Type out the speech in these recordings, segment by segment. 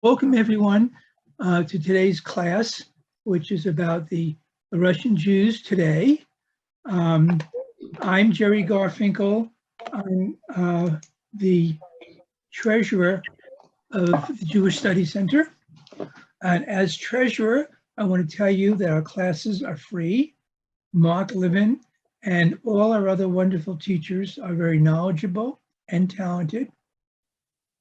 Welcome everyone to today's class, which is about the Russian Jews today. I'm Jerry Garfinkel. I'm the treasurer of the Jewish Studies Center. And as treasurer, I want to tell you that our classes are free. Mark Levin and all our other wonderful teachers are very knowledgeable and talented.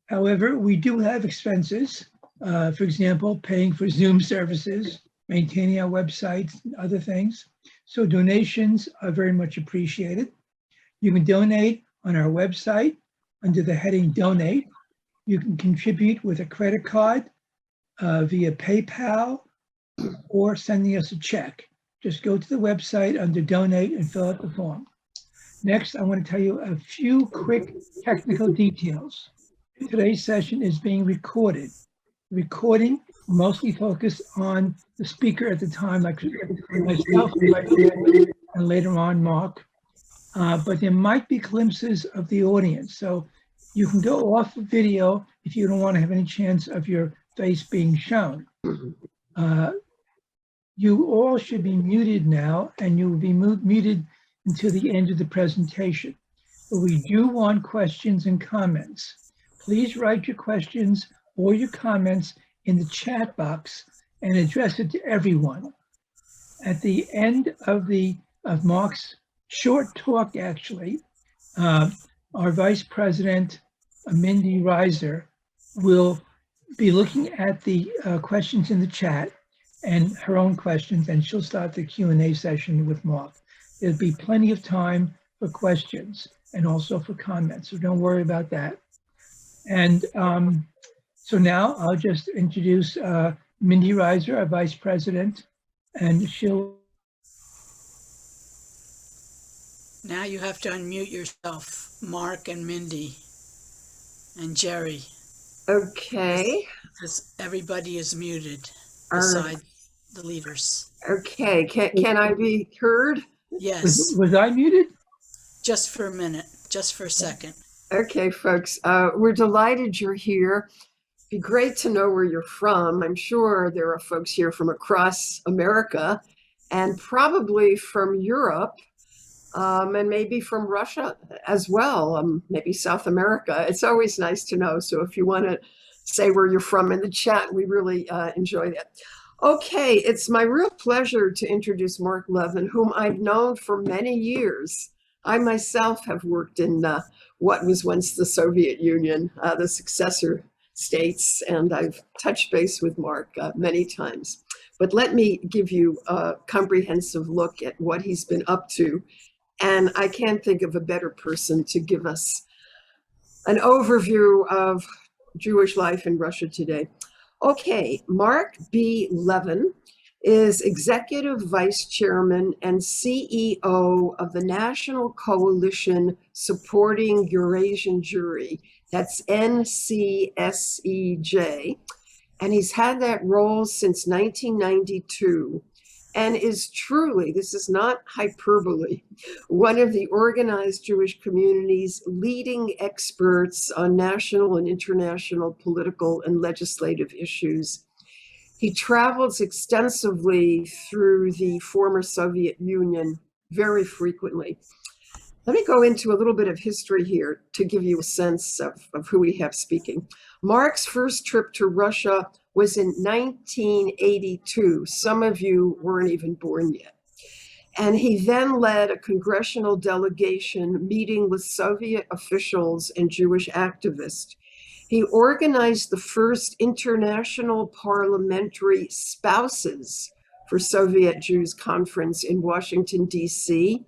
However, we do have expenses. For example, paying for Zoom services, maintaining our websites, and other things. So donations are very much appreciated. You can donate on our website under the heading Donate. You can contribute with a credit card via PayPal or sending us a check. Just go to the website under Donate and fill out the form. Next, I want to tell you a few quick technical details. Today's session is being recorded. Recording mostly focused on the speaker at the time, like myself and later on Mark. But there might be glimpses of the audience. So you can go off the video if you don't want to have any chance of your face being shown. You all should be muted now, and you will be muted until the end of the presentation. But we do want questions and comments. Please write your questions or your comments in the chat box and address it to everyone. At the end of Mark's short talk, actually, our Vice President, Mindy Reiser, will be looking at the questions in the chat and her own questions, and she'll start the Q&A session with Mark. There'll be plenty of time for questions and also for comments, so don't worry about that. And so now I'll just introduce Mindy Reiser, our Vice President, and she'll. Now you have to unmute yourself, Mark and Mindy and Jerry. Okay. Because everybody is muted besides the leaders. Okay, can I be heard? Yes. Was I muted? Just for a minute, just for a second. Okay, folks, we're delighted you're here. Be great to know where you're from. I'm sure there are folks here from across America and probably from Europe and maybe from Russia as well, maybe South America. It's always nice to know. So if you want to say where you're from in the chat, we really enjoy that. Okay, it's my real pleasure to introduce Mark Levin, whom I've known for many years. I myself have worked in what was once the Soviet Union, the successor states, and I've touched base with Mark many times. But let me give you a comprehensive look at what he's been up to. And I can't think of a better person to give us an overview of Jewish life in Russia today. Okay, Mark B. Levin is Executive Vice Chairman and CEO of the National Coalition Supporting Eurasian Jewry. That's NCSEJ. And he's had that role since 1992 and is truly, this is not hyperbole, one of the organized Jewish community's leading experts on national and international political and legislative issues. He travels extensively through the former Soviet Union very frequently. Let me go into a little bit of history here to give you a sense of who we have speaking. Mark's first trip to Russia was in 1982. Some of you weren't even born yet. And he then led a congressional delegation meeting with Soviet officials and Jewish activists. He organized the first international parliamentary spouses for Soviet Jews conference in Washington, D.C.,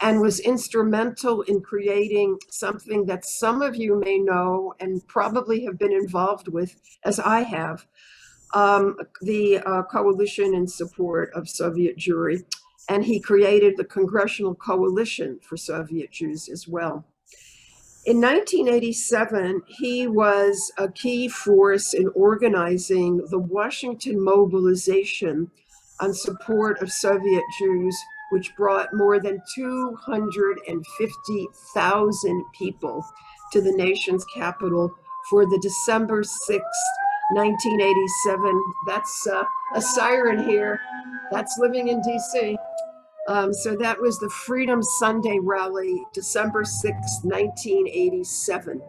and was instrumental in creating something that some of you may know and probably have been involved with, as I have, the Coalition in Support of Soviet Jewry. And he created the Congressional Coalition for Soviet Jews as well. In 1987, he was a key force in organizing the Washington mobilization on support of Soviet Jews, which brought more than 250,000 people to the nation's capital for the December 6th, 1987. That's a siren here. That's living in DC. So that was the Freedom Sunday rally, December 6th, 1987.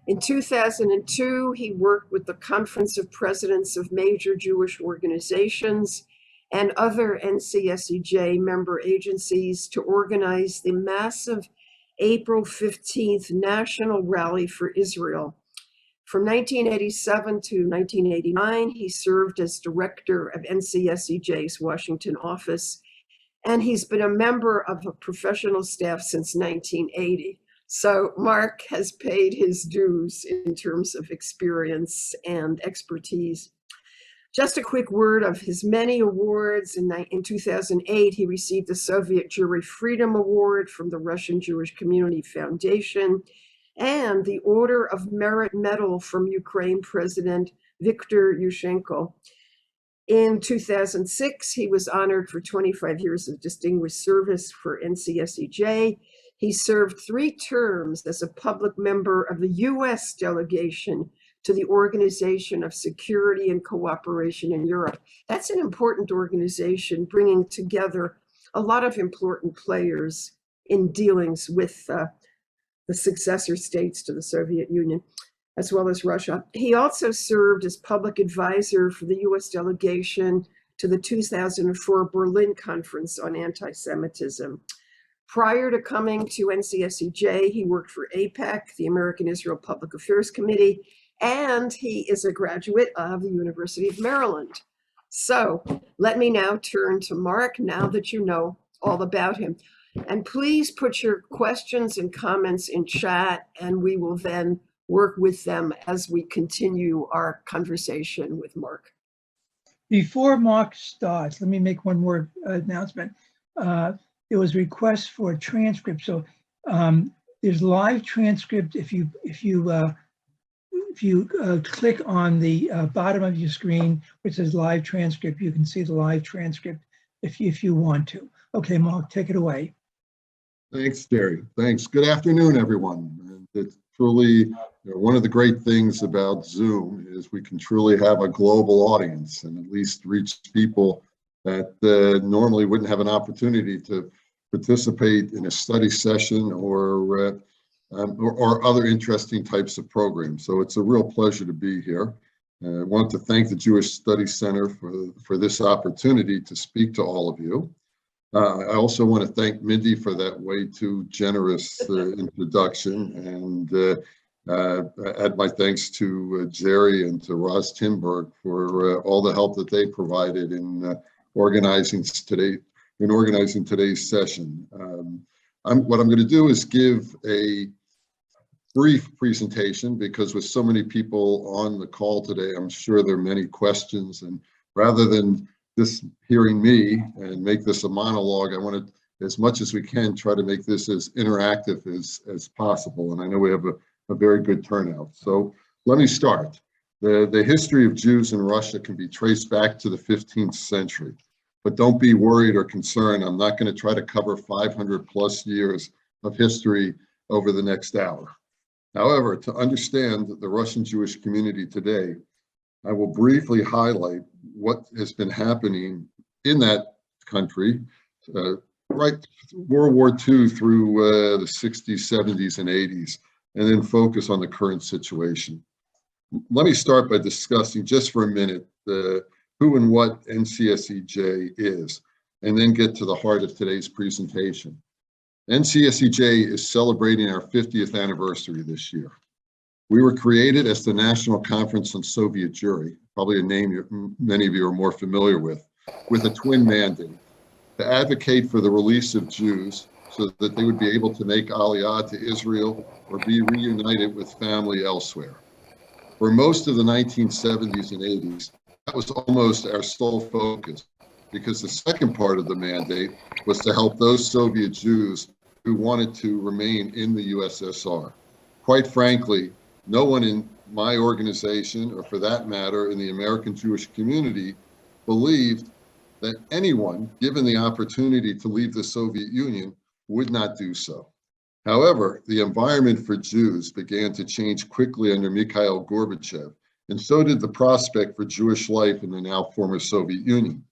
In 2002, he worked with the Conference of Presidents of Major Jewish Organizations and other NCSEJ member agencies to organize the massive April 15th National Rally for Israel. From 1987 to 1989, he served as director of NCSEJ's Washington office, and he's been a member of a professional staff since 1980. So Mark has paid his dues in terms of experience and expertise. Just a quick word of his many awards. In 2008, he received the Soviet Jewry Freedom Award from the Russian Jewish Community Foundation and the Order of Merit Medal from Ukraine President Viktor Yushchenko. In 2006, he was honored for 25 years of distinguished service for NCSEJ. He served 3 terms as a public member of the U.S. delegation to the Organization of Security and Cooperation in Europe. That's an important organization, bringing together a lot of important players in dealings with the successor states to the Soviet Union, as well as Russia. He also served as public advisor for the U.S. delegation to the 2004 Berlin Conference on Anti-Semitism. Prior to coming to NCSEJ, he worked for APAC, the American Israel Public Affairs Committee, and he is a graduate of the University of Maryland. So let me now turn to Mark, now that you know all about him. And please put your questions and comments in chat, and we will then work with them as we continue our conversation with Mark. Before Mark starts, let me make one more announcement. There was a request for a transcript. So there's live transcript. If you click on the bottom of your screen, which says live transcript, you can see the live transcript if you want to. Okay, Mark, take it away. Thanks, Jerry. Thanks. Good afternoon, everyone. And it's truly one of the great things about Zoom is we can truly have a global audience and at least reach people that normally wouldn't have an opportunity to participate in a study session or other interesting types of programs. So it's a real pleasure to be here. I want to thank the Jewish Studies Center for this opportunity to speak to all of you. I also want to thank Mindy for that way too generous introduction, and add my thanks to Jerry and to Roz Timberg for all the help that they provided in organizing today's session. What I'm going to do is give a brief presentation because with so many people on the call today, I'm sure there are many questions, and rather than just hearing me and make this a monologue, I want to, as much as we can, try to make this as interactive as possible. And I know we have a very good turnout. So let me start. The history of Jews in Russia can be traced back to the 15th century. But don't be worried or concerned. I'm not going to try to cover 500 plus years of history over the next hour. However, to understand the Russian Jewish community today, I will briefly highlight what has been happening in that country, right World War II through the 60s, 70s, and 80s, and then focus on the current situation. Let me start by discussing just for a minute who and what NCSEJ is, and then get to the heart of today's presentation. NCSEJ is celebrating our 50th anniversary this year. We were created as the National Conference on Soviet Jewry, probably a name many of you are more familiar with a twin mandate: to advocate for the release of Jews so that they would be able to make Aliyah to Israel or be reunited with family elsewhere. For most of the 1970s and 80s, that was almost our sole focus, because the second part of the mandate was to help those Soviet Jews who wanted to remain in the USSR. Quite frankly, no one in my organization, or for that matter, in the American Jewish community, believed that anyone given the opportunity to leave the Soviet Union would not do so. However, the environment for Jews began to change quickly under Mikhail Gorbachev and so did the prospect for Jewish life in the now former Soviet Union.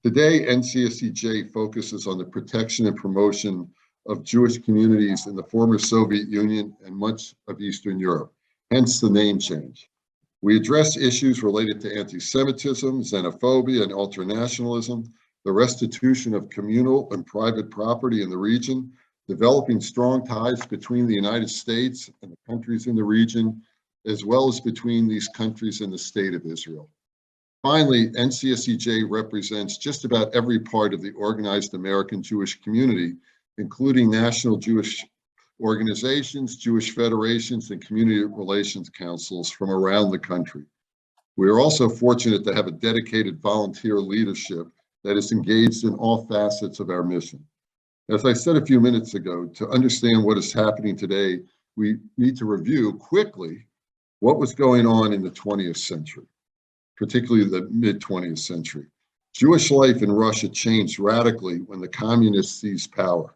Today, NCSEJ focuses on the protection and promotion of Jewish communities in the former Soviet Union and much of Eastern Europe, hence the name change. We address issues related to anti-Semitism, xenophobia, and ultranationalism, the restitution of communal and private property in the region, developing strong ties between the United States and the countries in the region, as well as between these countries and the State of Israel. Finally, NCSEJ represents just about every part of the organized American Jewish community, including national Jewish organizations, Jewish federations, and community relations councils from around the country. We are also fortunate to have a dedicated volunteer leadership that is engaged in all facets of our mission. As I said a few minutes ago, to understand what is happening today, we need to review quickly what was going on in the 20th century, particularly the mid-20th century. Jewish life in Russia changed radically when the communists seized power.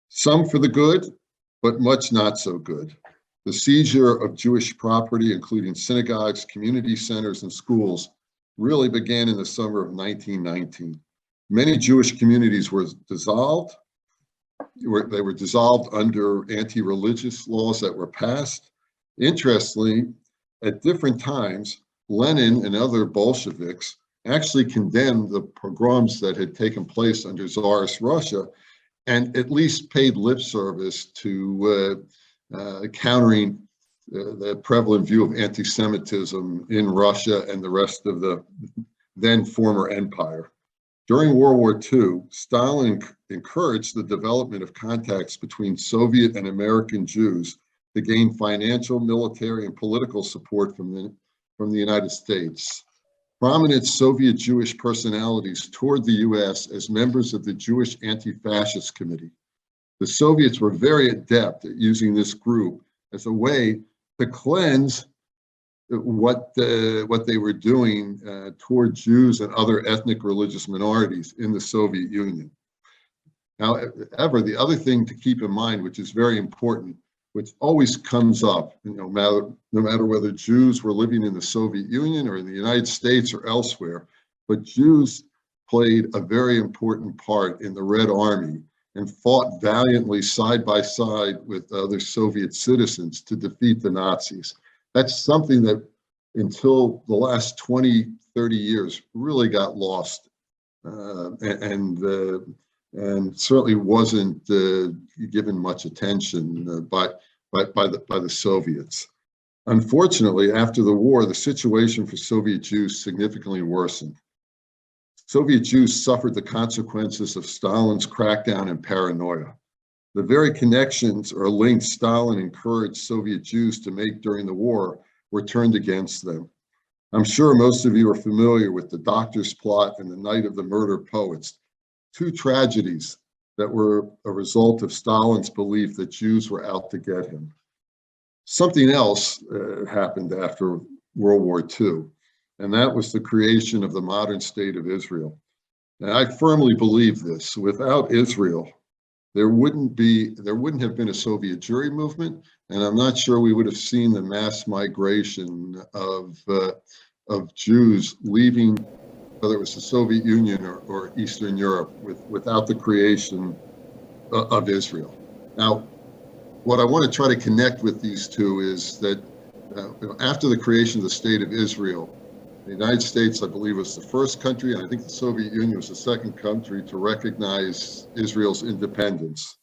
Some for the good, but much not so good. The seizure of Jewish property, including synagogues, community centers, and schools, really began in the summer of 1919. Many Jewish communities were dissolved. They were dissolved under anti-religious laws that were passed. Interestingly, at different times, Lenin and other Bolsheviks actually condemned the pogroms that had taken place under Tsarist Russia and at least paid lip service to countering the prevalent view of anti-Semitism in Russia and the rest of the then former empire. During World War II, Stalin encouraged the development of contacts between Soviet and American Jews to gain financial, military, and political support from the United States. Prominent Soviet Jewish personalities toured the US as members of the Jewish Anti-Fascist Committee. The Soviets were very adept at using this group as a way to cleanse what they were doing toward Jews and other ethnic religious minorities in the Soviet Union. However, the other thing to keep in mind, which is very important, which always comes up, no matter whether Jews were living in the Soviet Union or in the United States or elsewhere, but Jews played a very important part in the Red Army and fought valiantly side by side with other Soviet citizens to defeat the Nazis. That's something that until the last 20, 30 years really got lost and certainly wasn't given much attention by the Soviets. Unfortunately, after the war, the situation for Soviet Jews significantly worsened. Soviet Jews suffered the consequences of Stalin's crackdown and paranoia. The very connections or links Stalin encouraged Soviet Jews to make during the war were turned against them. I'm sure most of you are familiar with the Doctor's Plot and the Night of the Murdered Poets, two tragedies that were a result of Stalin's belief that Jews were out to get him. Something else happened after World War II, and that was the creation of the modern state of Israel. And I firmly believe this. Without Israel, there wouldn't have been a Soviet Jewry movement, and I'm not sure we would have seen the mass migration of Jews leaving, whether it was the Soviet Union or Eastern Europe, without the creation of Israel. Now, what I want to try to connect with these two is that after the creation of the State of Israel, the United States, I believe, was the first country, and I think the Soviet Union was the second country to recognize Israel's independence.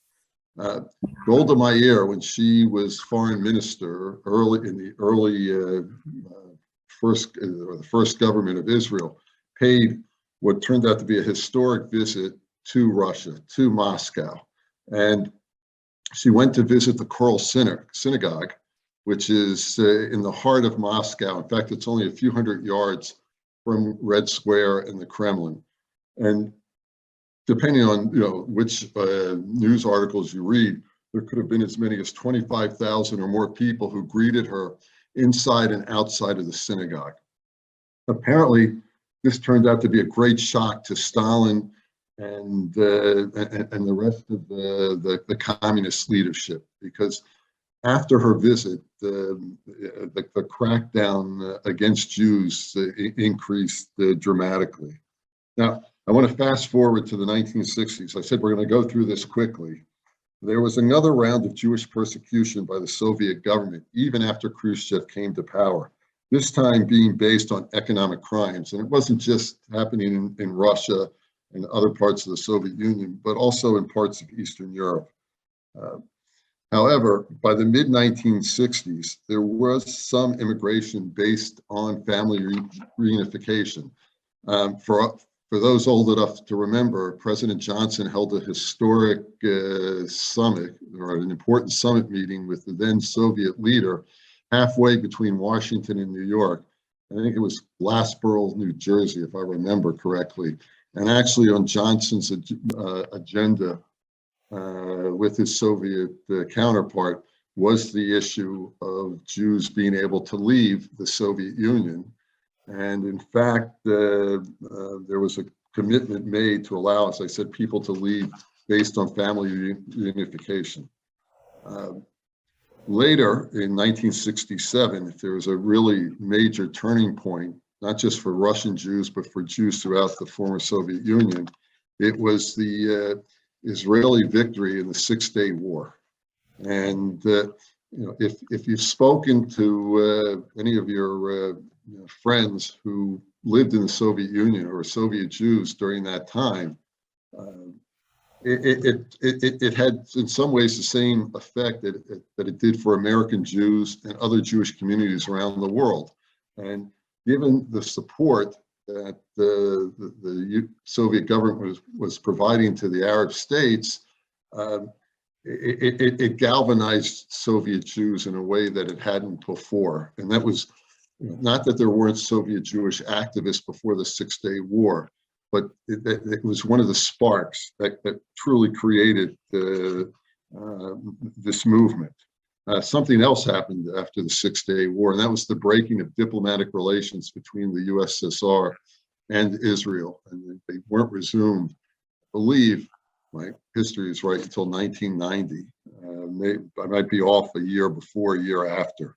Golda Meir, when she was foreign minister the first government of Israel, paid what turned out to be a historic visit to Russia, to Moscow. And she went to visit the Choral Synagogue, which is in the heart of Moscow. In fact, it's only a few hundred yards from Red Square and the Kremlin. And depending on which news articles you read, there could have been as many as 25,000 or more people who greeted her inside and outside of the synagogue. Apparently, this turned out to be a great shock to Stalin and the rest of the communist leadership, because after her visit, the crackdown against Jews increased dramatically. Now, I want to fast forward to the 1960s. I said we're going to go through this quickly. There was another round of Jewish persecution by the Soviet government, even after Khrushchev came to power, this time being based on economic crimes. And it wasn't just happening in Russia and other parts of the Soviet Union, but also in parts of Eastern Europe. However, by the mid-1960s, there was some immigration based on family reunification. For those old enough to remember, President Johnson held a historic summit, or an important summit meeting with the then Soviet leader halfway between Washington and New York. I think it was Glassboro, New Jersey, if I remember correctly. And actually on Johnson's agenda with his Soviet counterpart was the issue of Jews being able to leave the Soviet Union. And in fact, there was a commitment made to allow, as I said, people to leave based on family reunification. Later, in 1967, there was a really major turning point, not just for Russian Jews, but for Jews throughout the former Soviet Union. It was the Israeli victory in the Six-Day War. And if you've spoken to any of your friends who lived in the Soviet Union or Soviet Jews during that time, it had in some ways the same effect that it did for American Jews and other Jewish communities around the world. And given the support that the Soviet government was providing to the Arab states, it galvanized Soviet Jews in a way that it hadn't before. And that was not that there weren't Soviet Jewish activists before the Six-Day War, but it was one of the sparks that truly created this movement. Something else happened after the Six-Day War, and that was the breaking of diplomatic relations between the USSR and Israel. And they weren't resumed, I believe, my history is right, until 1990. I might be off a year before, a year after.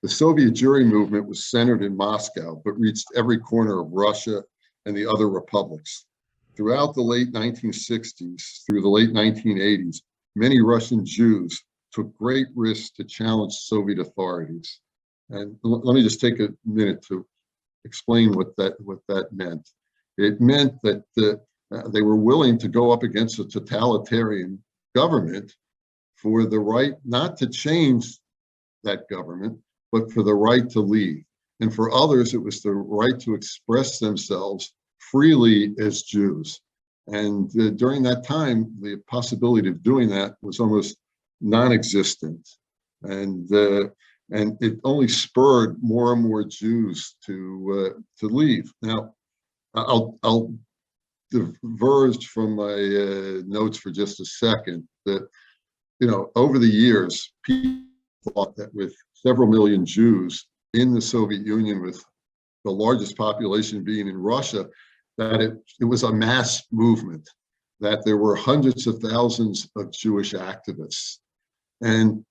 The Soviet Jewry movement was centered in Moscow, but reached every corner of Russia and the other republics. Throughout the late 1960s through the late 1980s, many Russian Jews took great risks to challenge Soviet authorities. And let me just take a minute to explain what that meant. It meant that they were willing to go up against a totalitarian government for the right not to change that government, but for the right to leave. And for others, it was the right to express themselves freely as Jews. And during that time, the possibility of doing that was almost non-existent. And it only spurred more and more Jews to leave. Now, I'll diverge from my notes for just a second. That over the years, people thought that with several million Jews in the Soviet Union, with the largest population being in Russia, that it was a mass movement, that there were hundreds of thousands of Jewish activists. And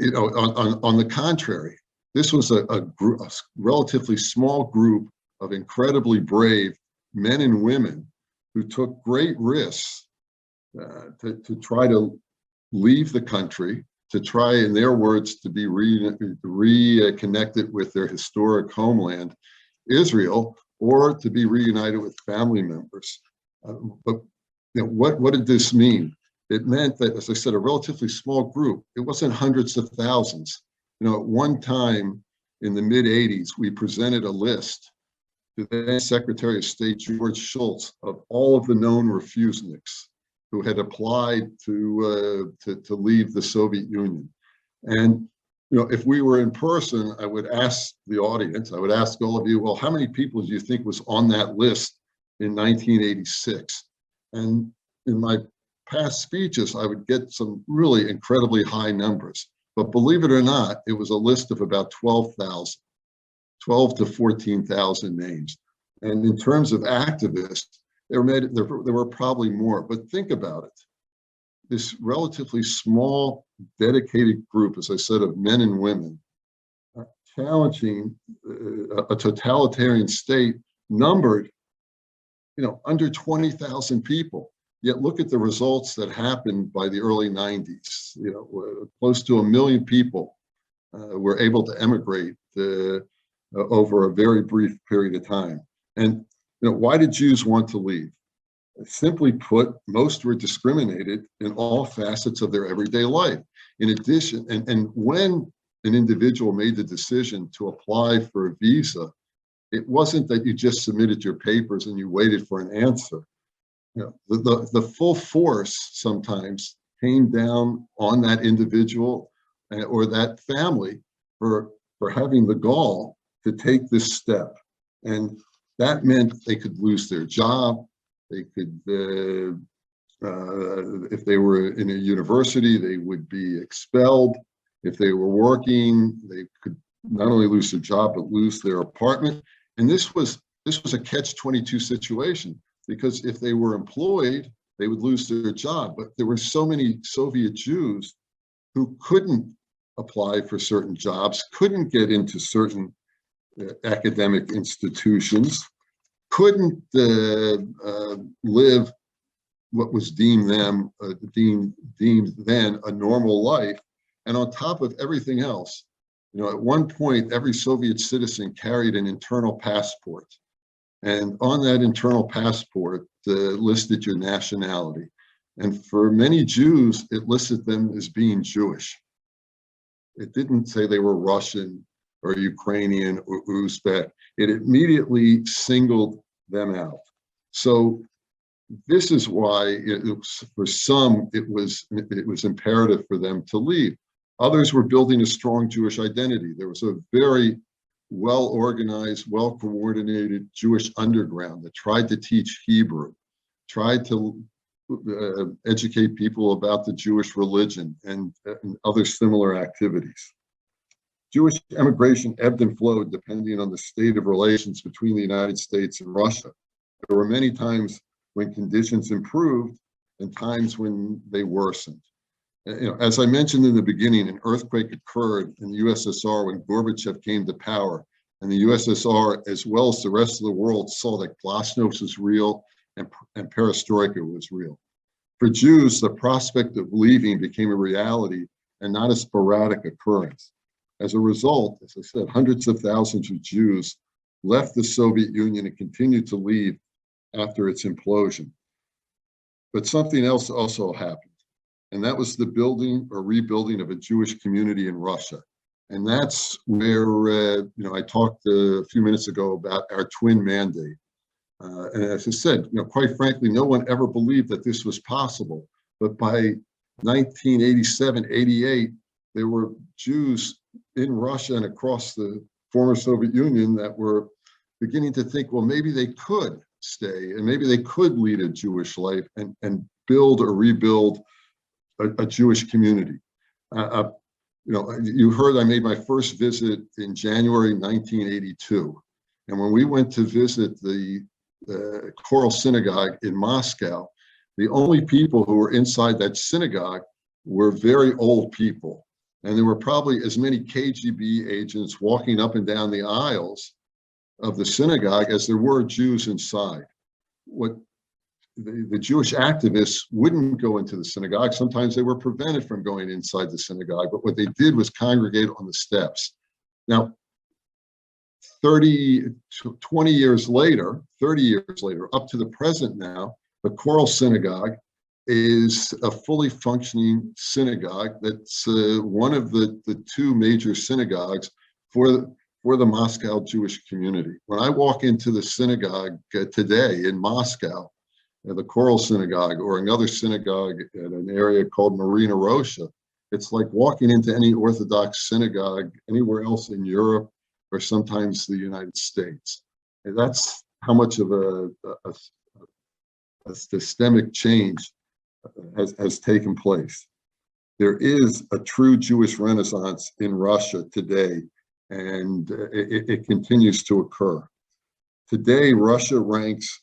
on the contrary, this was a relatively small group of incredibly brave men and women who took great risks to try to leave the country, to try, in their words, to be reconnected with their historic homeland, Israel, or to be reunited with family members. But what did this mean? It meant that, as I said, a relatively small group. It wasn't hundreds of thousands. At one time in the mid-'80s, we presented a list to the then Secretary of State George Shultz of all of the known refuseniks who had applied to leave the Soviet Union. And if we were in person, I would ask the audience, I would ask all of you, well, how many people do you think was on that list in 1986? And in my past speeches, I would get some really incredibly high numbers. But believe it or not, it was a list of about 12,000, 12 to 14,000 names. And in terms of activists, there were probably more. But think about it. this relatively small, dedicated group, as I said, of men and women, challenging a totalitarian state numbered, under 20,000 people. Yet look at the results that happened by the early 90s. Close to 1 million people were able to emigrate over a very brief period of time. And why did Jews want to leave? Simply put, most were discriminated in all facets of their everyday life. In addition, and when an individual made the decision to apply for a visa, it wasn't that you just submitted your papers and you waited for an answer. The full force sometimes came down on that individual or that family for having the gall to take this step. And that meant they could lose their job. They could, if they were in a university, they would be expelled. If they were working, they could not only lose their job, but lose their apartment. And this was a catch-22 situation, because if they were employed, they would lose their job. But there were so many Soviet Jews who couldn't apply for certain jobs, couldn't get into certain academic institutions, couldn't live what was deemed then a normal life. And on top of everything else, at one point, every Soviet citizen carried an internal passport. And on that internal passport listed your nationality. And for many Jews, it listed them as being Jewish. It didn't say they were Russian or Ukrainian or Uzbek. It immediately singled them out. So this is why for some, it was imperative for them to leave. Others were building a strong Jewish identity. There was a very well-organized, well-coordinated Jewish underground that tried to teach Hebrew, tried to educate people about the Jewish religion and other similar activities. Jewish emigration ebbed and flowed depending on the state of relations between the United States and Russia. There were many times when conditions improved and times when they worsened. As I mentioned in the beginning, an earthquake occurred in the USSR when Gorbachev came to power, and the USSR, as well as the rest of the world, saw that glasnost was real and perestroika was real. For Jews, the prospect of leaving became a reality and not a sporadic occurrence. As a result, as I said, hundreds of thousands of Jews left the Soviet Union and continued to leave after its implosion. But something else also happened, and that was the building or rebuilding of a Jewish community in Russia. And that's where, I talked a few minutes ago about our twin mandate. And as I said, quite frankly, no one ever believed that this was possible. But by 1987, 88, there were Jews in Russia and across the former Soviet Union that were beginning to think, well, maybe they could stay and maybe they could lead a Jewish life and build or rebuild a Jewish community. You heard I made my first visit in January 1982. And when we went to visit the Choral Synagogue in Moscow, the only people who were inside that synagogue were very old people. And there were probably as many KGB agents walking up and down the aisles of the synagogue as there were Jews inside. What the Jewish activists wouldn't go into the synagogue. Sometimes they were prevented from going inside the synagogue, but what they did was congregate on the steps. Now, 30 years later, up to the present now, the Choral Synagogue is a fully functioning synagogue that's one of the two major synagogues for the Moscow Jewish community. When I walk into the synagogue today in Moscow, the Choral Synagogue or another synagogue in an area called Marina Rosha, it's like walking into any Orthodox synagogue anywhere else in Europe or sometimes the United States. And that's how much of a systemic change has taken place. There is a true Jewish Renaissance in Russia today, and it continues to occur. Today, Russia ranks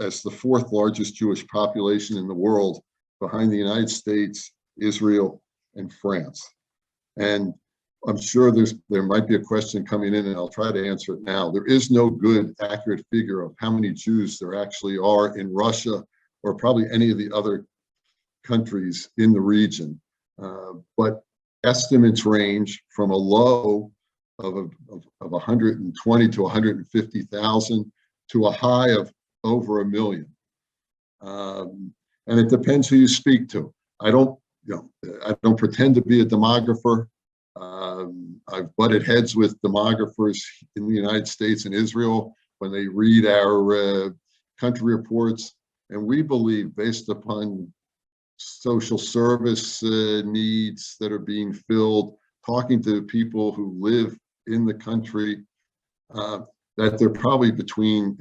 as the fourth largest Jewish population in the world behind the United States, Israel, and France. And I'm sure there might be a question coming in, and I'll try to answer it now. There is no good, accurate figure of how many Jews there actually are in Russia or probably any of the other countries in the region. But estimates range from a low of 120 to 150,000 to a high of over 1 million. And it depends who you speak to. I don't pretend to be a demographer. I've butted heads with demographers in the United States and Israel when they read our country reports, and we believe, based upon social service needs that are being filled, talking to people who live in the country, that they're probably between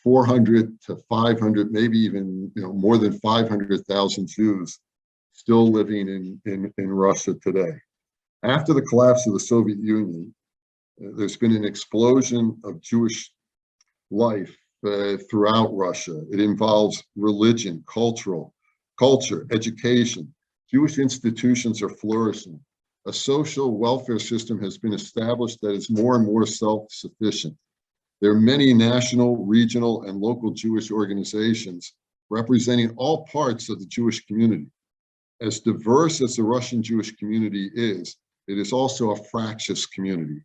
400 to 500, maybe even more than 500,000 Jews still living in Russia today. After the collapse of the Soviet Union, there's been an explosion of Jewish life throughout Russia. It involves religion, culture, education. Jewish institutions are flourishing. A social welfare system has been established that is more and more self-sufficient. There are many national, regional, and local Jewish organizations representing all parts of the Jewish community. As diverse as the Russian Jewish community is, it is also a fractious community.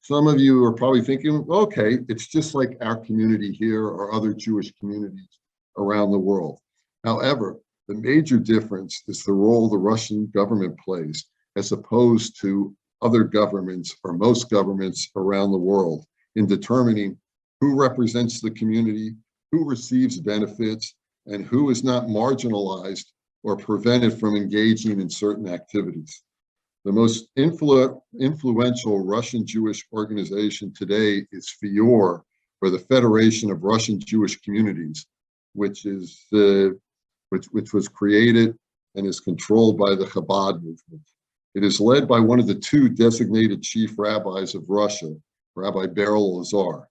Some of you are probably thinking, okay, it's just like our community here or other Jewish communities around the world. However, the major difference is the role the Russian government plays as opposed to other governments or most governments around the world in determining who represents the community, who receives benefits, and who is not marginalized or prevented from engaging in certain activities. The most influential Russian Jewish organization today is FIOR, or the Federation of Russian Jewish Communities, which was created and is controlled by the Chabad movement. It is led by one of the two designated chief rabbis of Russia, Rabbi Beryl Lazar.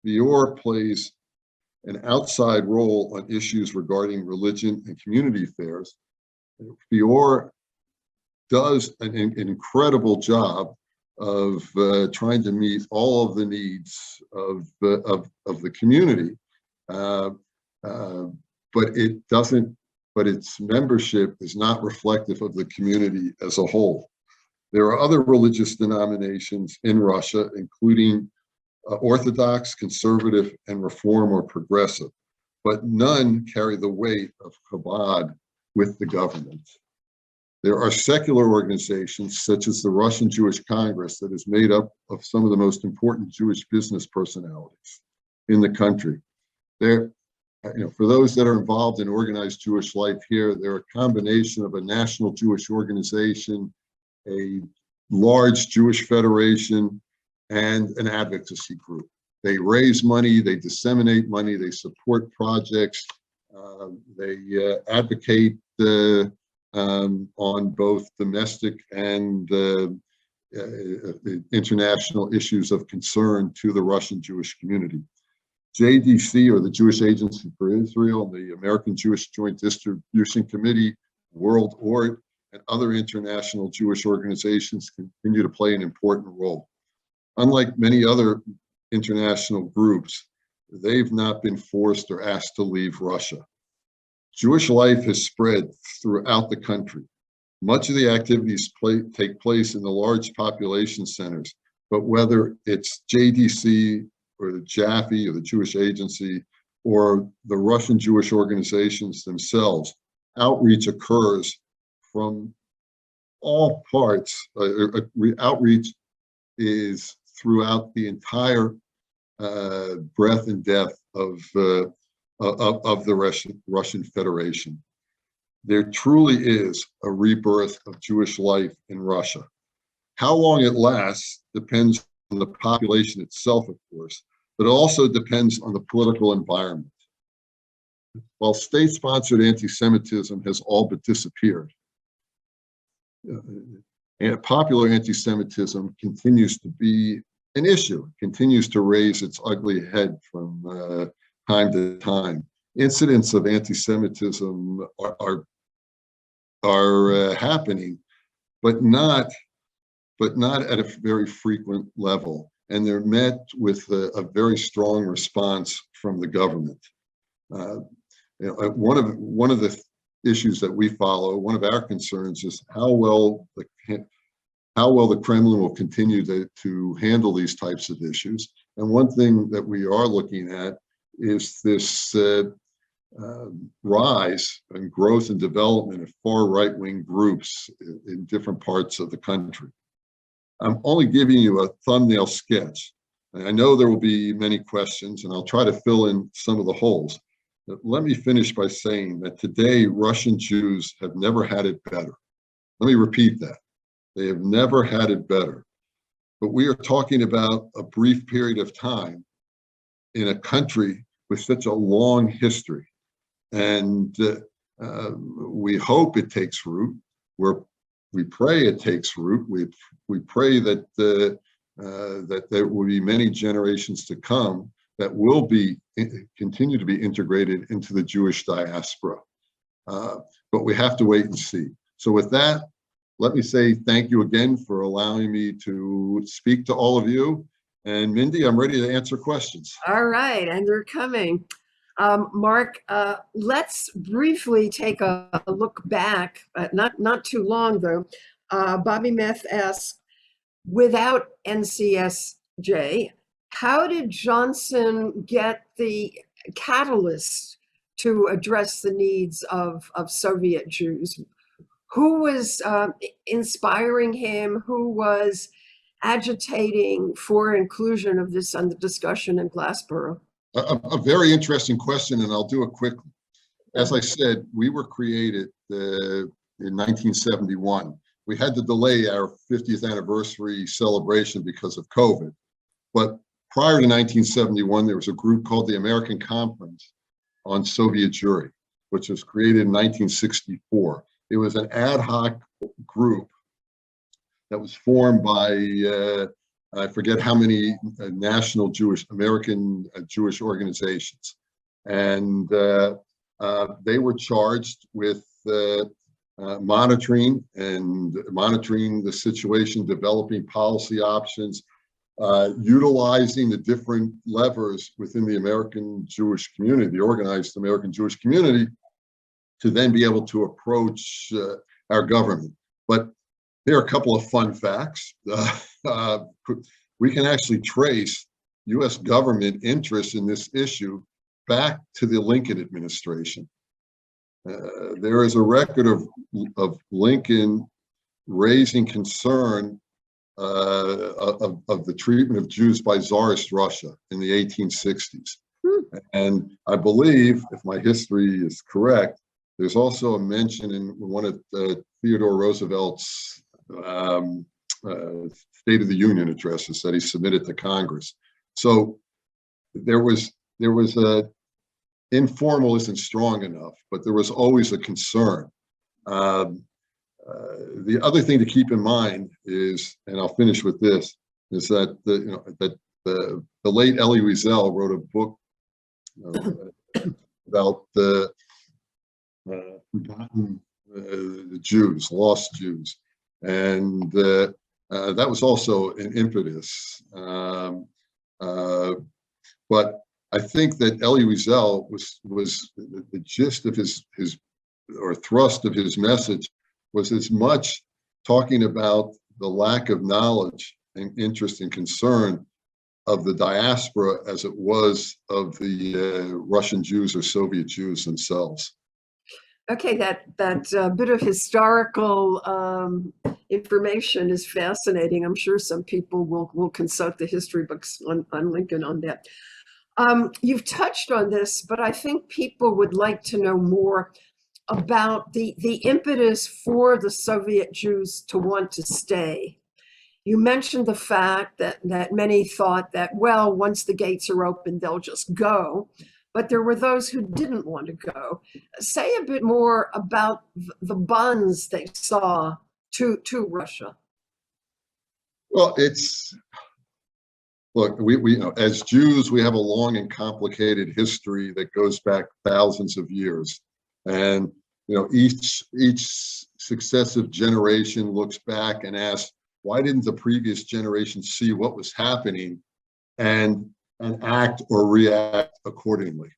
FIOR plays an outside role on issues regarding religion and community affairs. FIOR does an incredible job of trying to meet all of the needs of the community, but its membership is not reflective of the community as a whole. There are other religious denominations in Russia, including Orthodox, conservative, and Reform or progressive, but none carry the weight of Chabad with the government. There are secular organizations such as the Russian Jewish Congress that is made up of some of the most important Jewish business personalities in the country. For those that are involved in organized Jewish life here, they're a combination of a national Jewish organization, a large Jewish federation, and an advocacy group. They raise money, they disseminate money, they support projects, they advocate on both domestic and international issues of concern to the Russian Jewish community. JDC, or the Jewish Agency for Israel, the American Jewish Joint Distribution Committee, World Org, and other international Jewish organizations continue to play an important role. Unlike many other international groups, they've not been forced or asked to leave Russia. Jewish life has spread throughout the country. Much of the activities take place in the large population centers, but whether it's JDC or the Jaffe or the Jewish Agency or the Russian Jewish organizations themselves, outreach occurs from all parts. Outreach is throughout the entire breadth and depth of the Russian Federation. There truly is a rebirth of Jewish life in Russia. How long it lasts depends on the population itself, of course, but it also depends on the political environment. While state-sponsored anti-Semitism has all but disappeared, and popular anti-Semitism continues to be an issue, continues to raise its ugly head from time to time. incidents of anti-Semitism are happening, but not at a very frequent level. And they're met with a very strong response from the government. One of the issues that we follow, one of our concerns is how well the Kremlin will continue to handle these types of issues. And one thing that we are looking at is this rise and growth and development of far right-wing groups in different parts of the country. I'm only giving you a thumbnail sketch. I know there will be many questions, and I'll try to fill in some of the holes. But let me finish by saying that today, Russian Jews have never had it better. Let me repeat that. They have never had it better. But we are talking about a brief period of time in a country with such a long history. And we hope it takes root. We pray it takes root. We pray that that there will be many generations to come that will continue to be integrated into the Jewish diaspora. But we have to wait and see. So with that, let me say thank you again for allowing me to speak to all of you. And Mindy, I'm ready to answer questions. All right, and they're coming. Mark, let's briefly take a look back, not too long though. Bobby Meth asks, without NCSJ, how did Johnson get the catalyst to address the needs of Soviet Jews? Who was inspiring him? Who was agitating for inclusion of this on the discussion in Glassboro? A very interesting question, and I'll do it quickly. As I said, we were created in 1971. We had to delay our 50th anniversary celebration because of COVID. But prior to 1971, there was a group called the American Conference on Soviet Jewry, which was created in 1964. It was an ad hoc group that was formed by I forget how many national American Jewish organizations. And they were charged with monitoring the situation, developing policy options, utilizing the different levers within the American Jewish community, the organized American Jewish community, to then be able to approach our government. But there are a couple of fun facts. We can actually trace U.S. government interest in this issue back to the Lincoln administration. There is a record of Lincoln raising concern of the treatment of Jews by Tsarist Russia in the 1860s. And I believe, if my history is correct, there's also a mention in one of Theodore Roosevelt's State of the Union addresses that he submitted to Congress. So there was a informal isn't strong enough, but there was always a concern. The other thing to keep in mind is, and I'll finish with this, is that the late Elie Wiesel wrote a book about the forgotten the Jews, lost Jews, and that was also an impetus. But I think that Elie Wiesel was the gist of his or thrust of his message was as much talking about the lack of knowledge and interest and concern of the diaspora as it was of the Russian Jews or Soviet Jews themselves. Okay, that bit of historical information is fascinating. I'm sure some people will consult the history books on Lincoln on that. You've touched on this, but I think people would like to know more about the impetus for the Soviet Jews to want to stay. You mentioned the fact that many thought that, well, once the gates are open, they'll just go. But there were those who didn't want to go. Say a bit more about the bonds they saw to Russia. Well, it's look, we as Jews, we have a long and complicated history that goes back thousands of years. And, each successive generation looks back and asks, why didn't the previous generation see what was happening and act or react accordingly?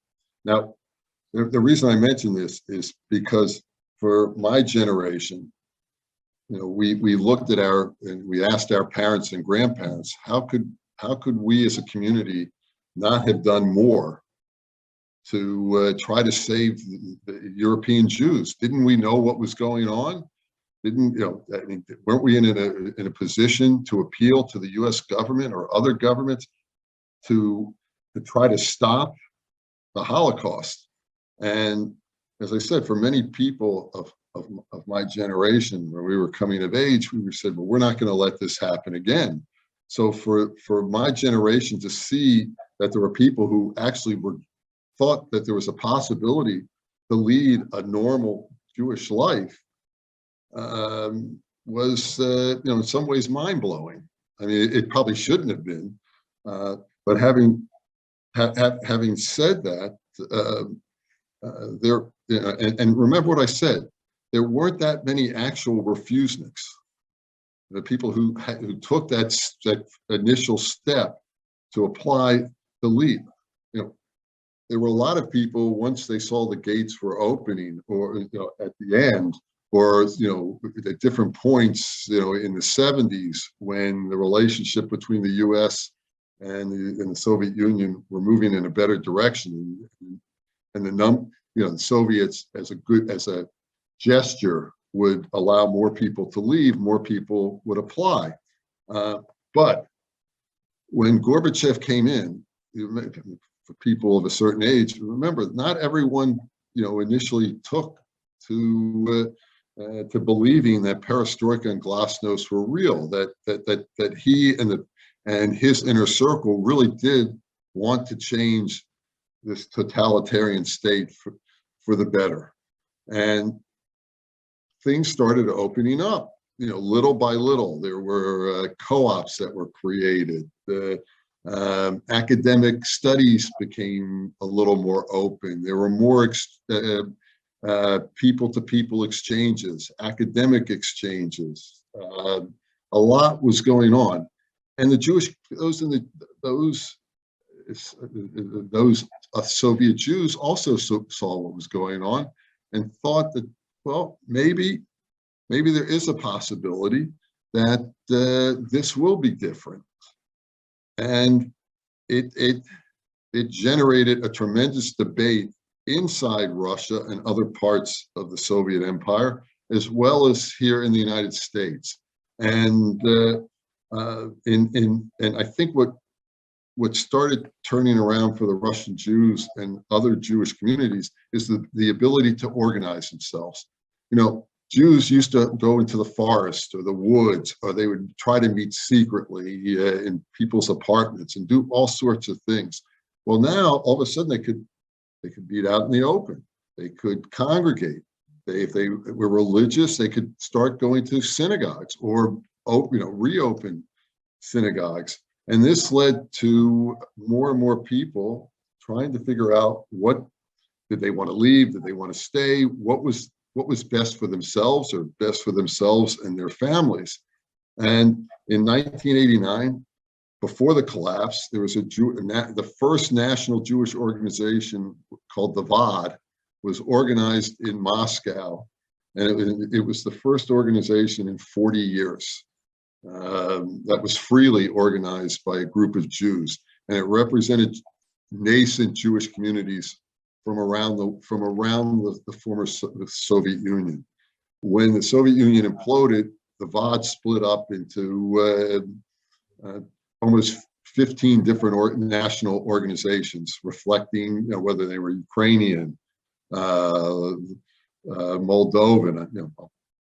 Now, the reason I mention this is because for my generation, we looked at and we asked our parents and grandparents, how could we as a community not have done more to try to save the European Jews? Didn't we know what was going on? Weren't we in a position to appeal to the U.S. government or other governments to try to stop the Holocaust? And as I said, for many people of my generation, when we were coming of age, we said, well, we're not going to let this happen again. So for my generation to see that there were people who actually thought that there was a possibility to lead a normal Jewish life was, in some ways, mind-blowing. I mean, it probably shouldn't have been, but having said that, and remember what I said, there weren't that many actual refuseniks. The people who took that initial step to apply to leave. There were a lot of people, once they saw the gates were opening, or at the end, or at different points, in the 70s, when the relationship between the U.S. and the Soviet Union were moving in a better direction, and the Soviets, as a gesture, would allow more people to leave, more people would apply. But when Gorbachev came in, for people of a certain age, remember, not everyone, initially took to believing that perestroika and glasnost were real, that he and his inner circle really did want to change this totalitarian state for the better. And things started opening up, little by little. There were co-ops that were created. Academic studies became a little more open. There were more people-to-people exchanges, academic exchanges. A lot was going on, and those Soviet Jews also saw what was going on and thought that, well, maybe there is a possibility that this will be different. And it generated a tremendous debate inside Russia and other parts of the Soviet Empire, as well as here in the United States. And I think what started turning around for the Russian Jews and other Jewish communities is the ability to organize themselves. Jews used to go into the forest or the woods, or they would try to meet secretly in people's apartments and do all sorts of things. Well, now all of a sudden they could meet out in the open. They could congregate. If they were religious, they could start going to synagogues or reopen synagogues. And this led to more and more people trying to figure out, what did they want to leave? Did they want to stay? What was best for themselves, or best for themselves and their families? And in 1989, before the collapse, there was the first national Jewish organization called the VOD was organized in Moscow, and it was the first organization in 40 years that was freely organized by a group of Jews, and it represented nascent Jewish communities from around the former Soviet Union. When the Soviet Union imploded, the VOD split up into almost 15 different national organizations, reflecting whether they were Ukrainian, Moldovan,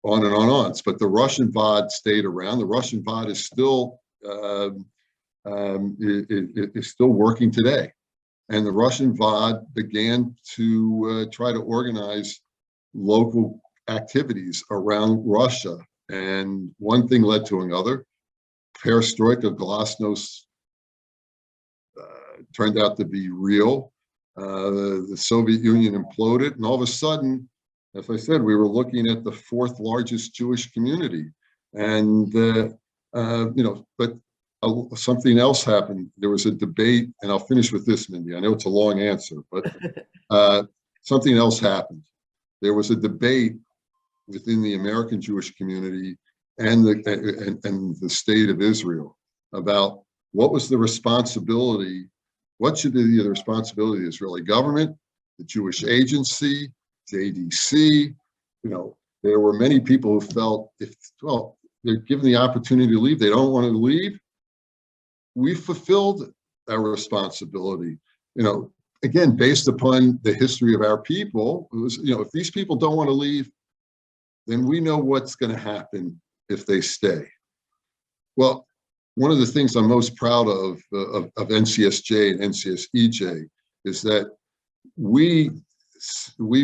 on and on. But the Russian VOD stayed around. The Russian VOD is still working today. And the Russian VOD began to try to organize local activities around Russia. And one thing led to another. Perestroika, glasnost turned out to be real. The Soviet Union imploded, and all of a sudden, as I said, we were looking at the fourth largest Jewish community. And, but something else happened. There was a debate, and I'll finish with this, Mindy. I know it's a long answer, but something else happened. There was a debate within the American Jewish community and the state of Israel about what was the responsibility, what should be the responsibility of the Israeli government, the Jewish agency, JDC. There were many people who felt they're given the opportunity to leave, they don't want to leave. We fulfilled our responsibility, again, based upon the history of our people. It was, if these people don't want to leave, then we know what's going to happen if they stay. Well, one of the things I'm most proud of NCSJ and NCSEJ is that we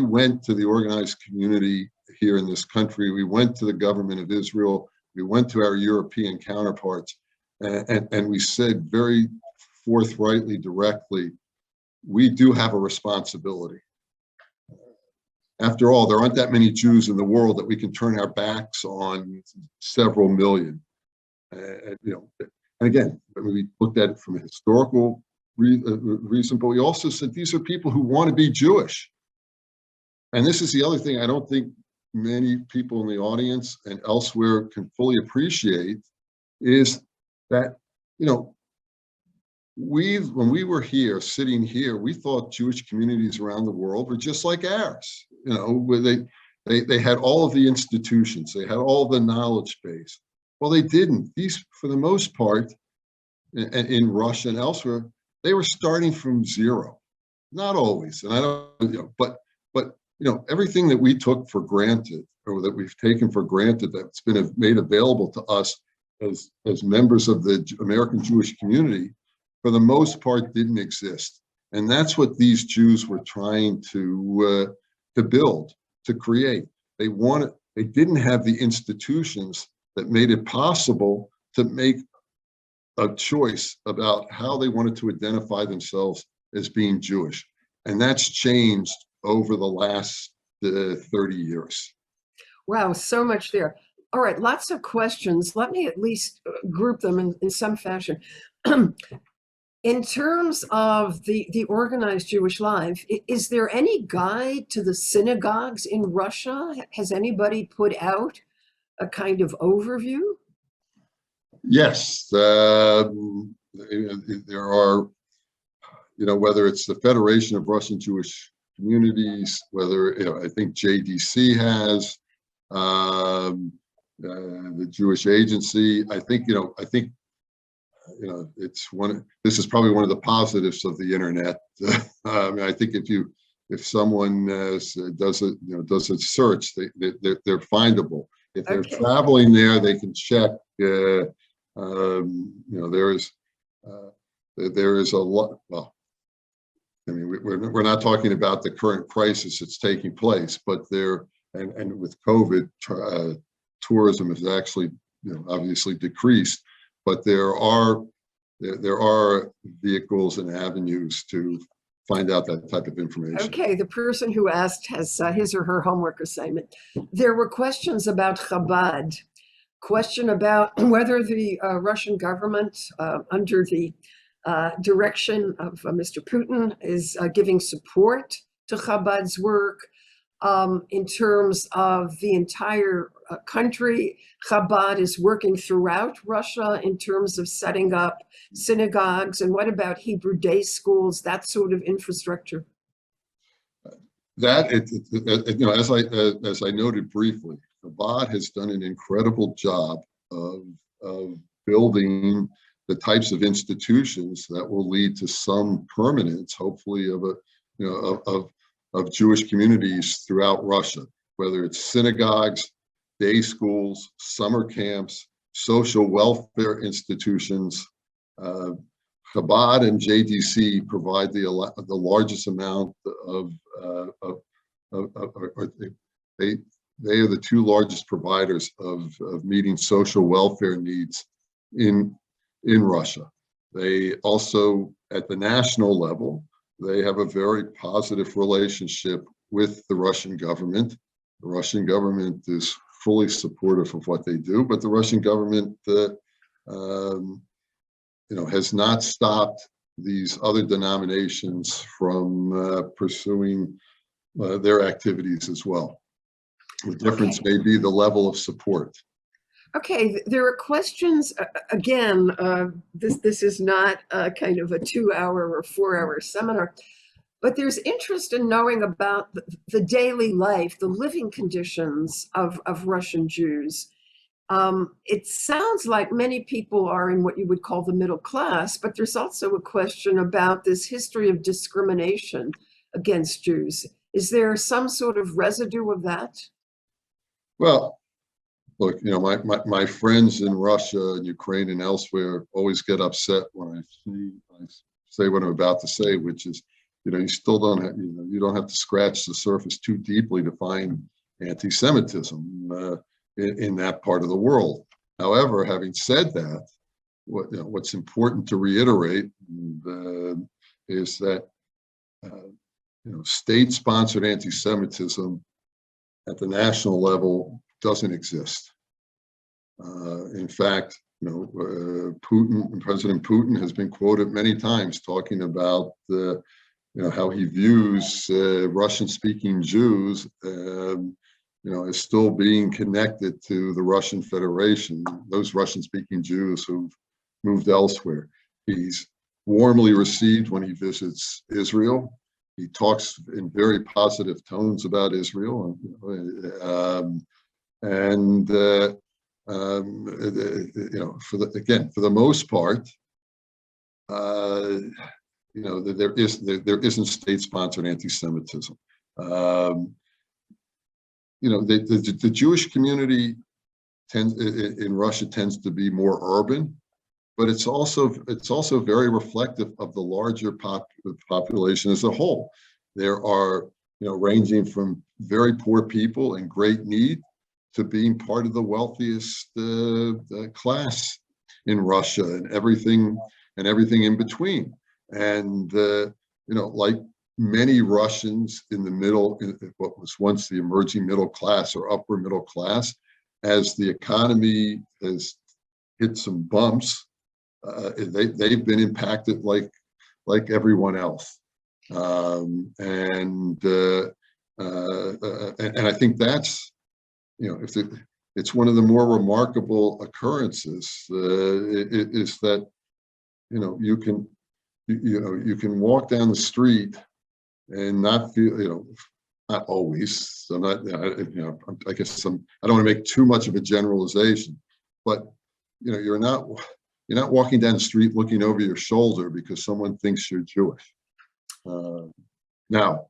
went to the organized community here in this country. We went to the government of Israel. We went to our European counterparts, and we said very forthrightly, directly, we do have a responsibility. After all, there aren't that many Jews in the world that we can turn our backs on several million. And again, we looked at it from a historical reason, but we also said these are people who want to be Jewish. And this is the other thing I don't think many people in the audience and elsewhere can fully appreciate, is that, when we were here, sitting here, we thought Jewish communities around the world were just like ours, where they had all of the institutions, they had all the knowledge base. Well, they didn't. These, for the most part, in Russia and elsewhere, they were starting from zero. Not always, and I don't, but everything that we took for granted, or that we've taken for granted, that's been made available to us as members of the American Jewish community, for the most part, didn't exist. And that's what these Jews were trying to build, to create. They didn't have the institutions that made it possible to make a choice about how they wanted to identify themselves as being Jewish. And that's changed over the last 30 years. Wow, so much there. All right, lots of questions. Let me at least group them in some fashion. In terms of the organized Jewish life, is there any guide to the synagogues in Russia? Has anybody put out a kind of overview? Yes, there are, whether it's the Federation of Russian Jewish Communities, whether, I think JDC has, the Jewish Agency. I think it's this is probably one of the positives of the internet. I think if someone does a search, they're findable. If they're traveling there, they can check. There is a lot. Well, we're not talking about the current crisis that's taking place, but and with COVID, tourism has actually, obviously decreased. But there are vehicles and avenues to find out that type of information. Okay, the person who asked has his or her homework assignment. There were questions about Chabad, question about whether the Russian government, under the direction of Mr. Putin, is giving support to Chabad's work. In terms of the entire country, Chabad is working throughout Russia in terms of setting up synagogues. And what about Hebrew day schools, that sort of infrastructure? That, as I noted briefly, Chabad has done an incredible job of building the types of institutions that will lead to some permanence, hopefully, of Jewish communities throughout Russia, whether it's synagogues, day schools, summer camps, social welfare institutions. Chabad and JDC provide the largest amount they are the two largest providers of meeting social welfare needs in Russia. They also, at the national level, they have a very positive relationship with the Russian government. The Russian government is fully supportive of what they do, but the Russian government, has not stopped these other denominations from pursuing their activities as well. The difference may be the level of support. Okay, there are questions. Again, this is not kind of a 2-hour or 4-hour seminar, but there's interest in knowing about the daily life, the living conditions of Russian Jews. It sounds like many people are in what you would call the middle class, but there's also a question about this history of discrimination against Jews. Is there some sort of residue of that? Well, look, my friends in Russia and Ukraine and elsewhere always get upset when I say what I'm about to say, which is, you still don't have, you don't have to scratch the surface too deeply to find anti-Semitism in that part of the world. However, having said that, what's important to reiterate is that state-sponsored anti-Semitism at the national level doesn't exist. In fact, President Putin has been quoted many times talking about how he views Russian-speaking Jews, as still being connected to the Russian Federation. Those Russian-speaking Jews who've moved elsewhere. He's warmly received when he visits Israel. He talks in very positive tones about Israel, for the most part, there isn't state-sponsored anti-Semitism. The Jewish community in Russia tends to be more urban, but it's also very reflective of the larger population as a whole. There are, ranging from very poor people in great need to being part of the wealthiest class in Russia, and everything in between. And like many Russians in the middle, what was once the emerging middle class or upper middle class, as the economy has hit some bumps, they've been impacted like everyone else. And I think that's, it's one of the more remarkable occurrences is that, you can walk down the street and not feel, not always. So not, I guess I don't want to make too much of a generalization, but you're not walking down the street looking over your shoulder because someone thinks you're Jewish. Now,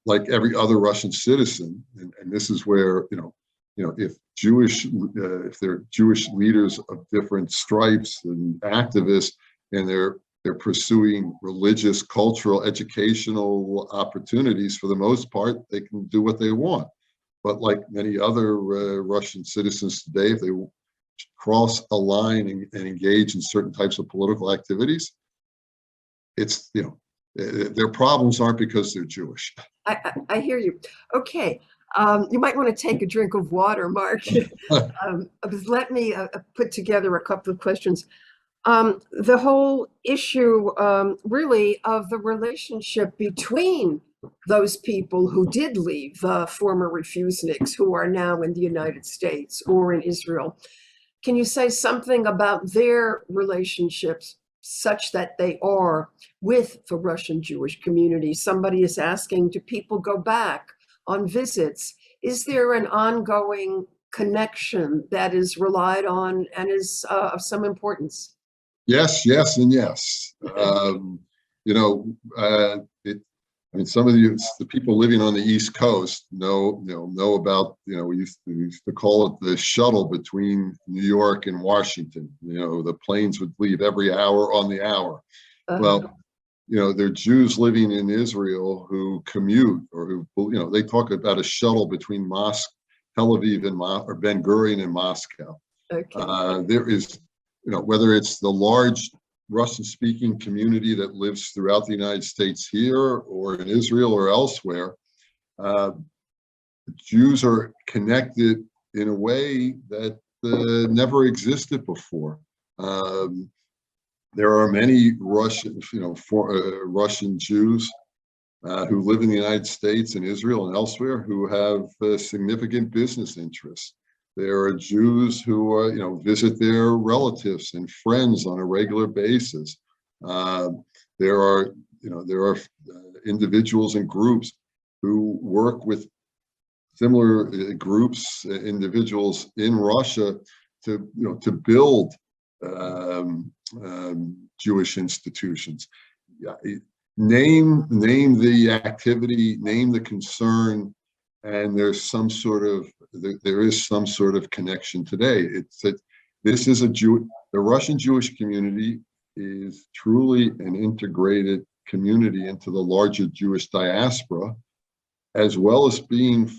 like every other Russian citizen, and this is where if there are Jewish leaders of different stripes and activists, and they're pursuing religious, cultural, educational opportunities, for the most part, they can do what they want. But like many other Russian citizens today, if they cross a line and engage in certain types of political activities, it's, their problems aren't because they're Jewish. I hear you. Okay. You might want to take a drink of water, Mark. Let me put together a couple of questions. The whole issue really of the relationship between those people who did leave, the former refuseniks who are now in the United States or in Israel. Can you say something about their relationships such that they are with the Russian Jewish community? Somebody is asking, do people go back on visits? Is there an ongoing connection that is relied on and is of some importance? Yes, and yes. Some of the people living on the East Coast know about, we used to call it the shuttle between New York and Washington. The planes would leave every hour on the hour. Well, there are Jews living in Israel who commute, or who, they talk about a shuttle between Tel Aviv and or Ben Gurion and Moscow. Okay. There is whether it's the large Russian-speaking community that lives throughout the United States here or in Israel or elsewhere, Jews are connected in a way that never existed before. There are many Russian, Russian Jews who live in the United States and Israel and elsewhere who have significant business interests. There are Jews who visit their relatives and friends on a regular basis. There are individuals and groups who work with similar groups, individuals in Russia to build Jewish institutions. Yeah, name the activity, name the concern, and there is some sort of connection today. It's that this is the Russian Jewish community is truly an integrated community into the larger Jewish diaspora, as well as being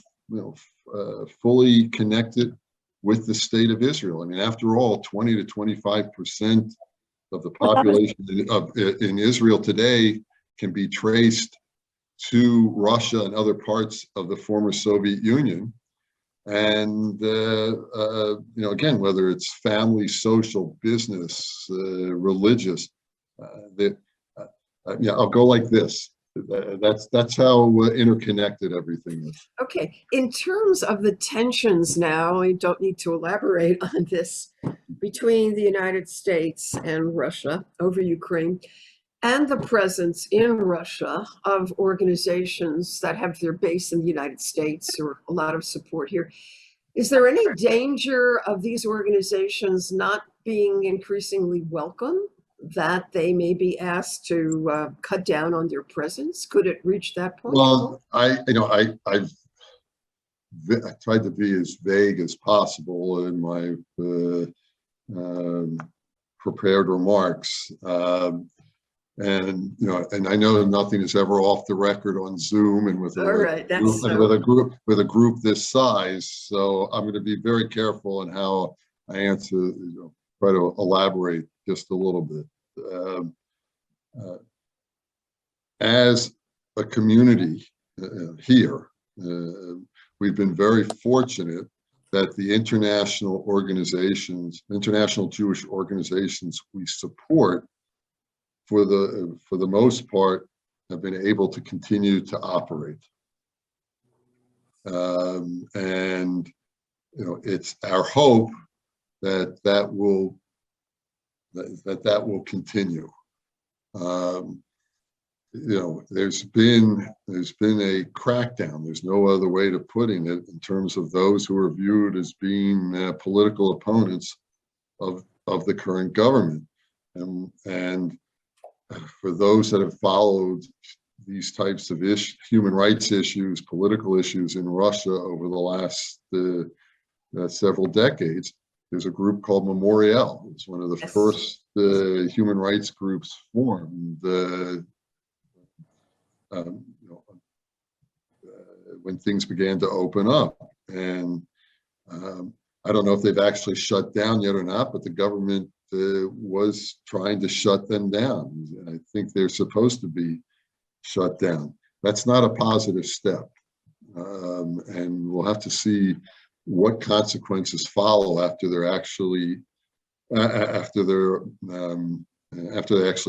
fully connected with the state of Israel. I mean, after all, 20 to 25% of the population in Israel today can be traced to Russia and other parts of the former Soviet Union. And, again, whether it's family, social, business, religious, I'll go like this. That's how interconnected everything is. Okay, in terms of the tensions now, I don't need to elaborate on this, between the United States and Russia over Ukraine, and the presence in Russia of organizations that have their base in the United States or a lot of support here. Is there any danger of these organizations not being increasingly welcome, that they may be asked to cut down on their presence? Could it reach that point? Well, I've tried to be as vague as possible in my prepared remarks, and I know nothing is ever off the record on Zoom and with a group this size. So I'm going to be very careful in how I answer. Try to elaborate just a little bit. As a community here, we've been very fortunate that the international Jewish organizations we support, for the most part, have been able to continue to operate. And it's our hope that will continue. There's been a crackdown. There's no other way to putting it, in terms of those who are viewed as being political opponents of the current government, and for those that have followed these types of human rights issues, political issues in Russia over the last several decades, there's a group called Memorial. It's one of the first human rights groups formed when things began to open up. And I don't know if they've actually shut down yet or not, but the government was trying to shut them down. I think they're supposed to be shut down. That's not a positive step. And we'll have to see what consequences follow after they actually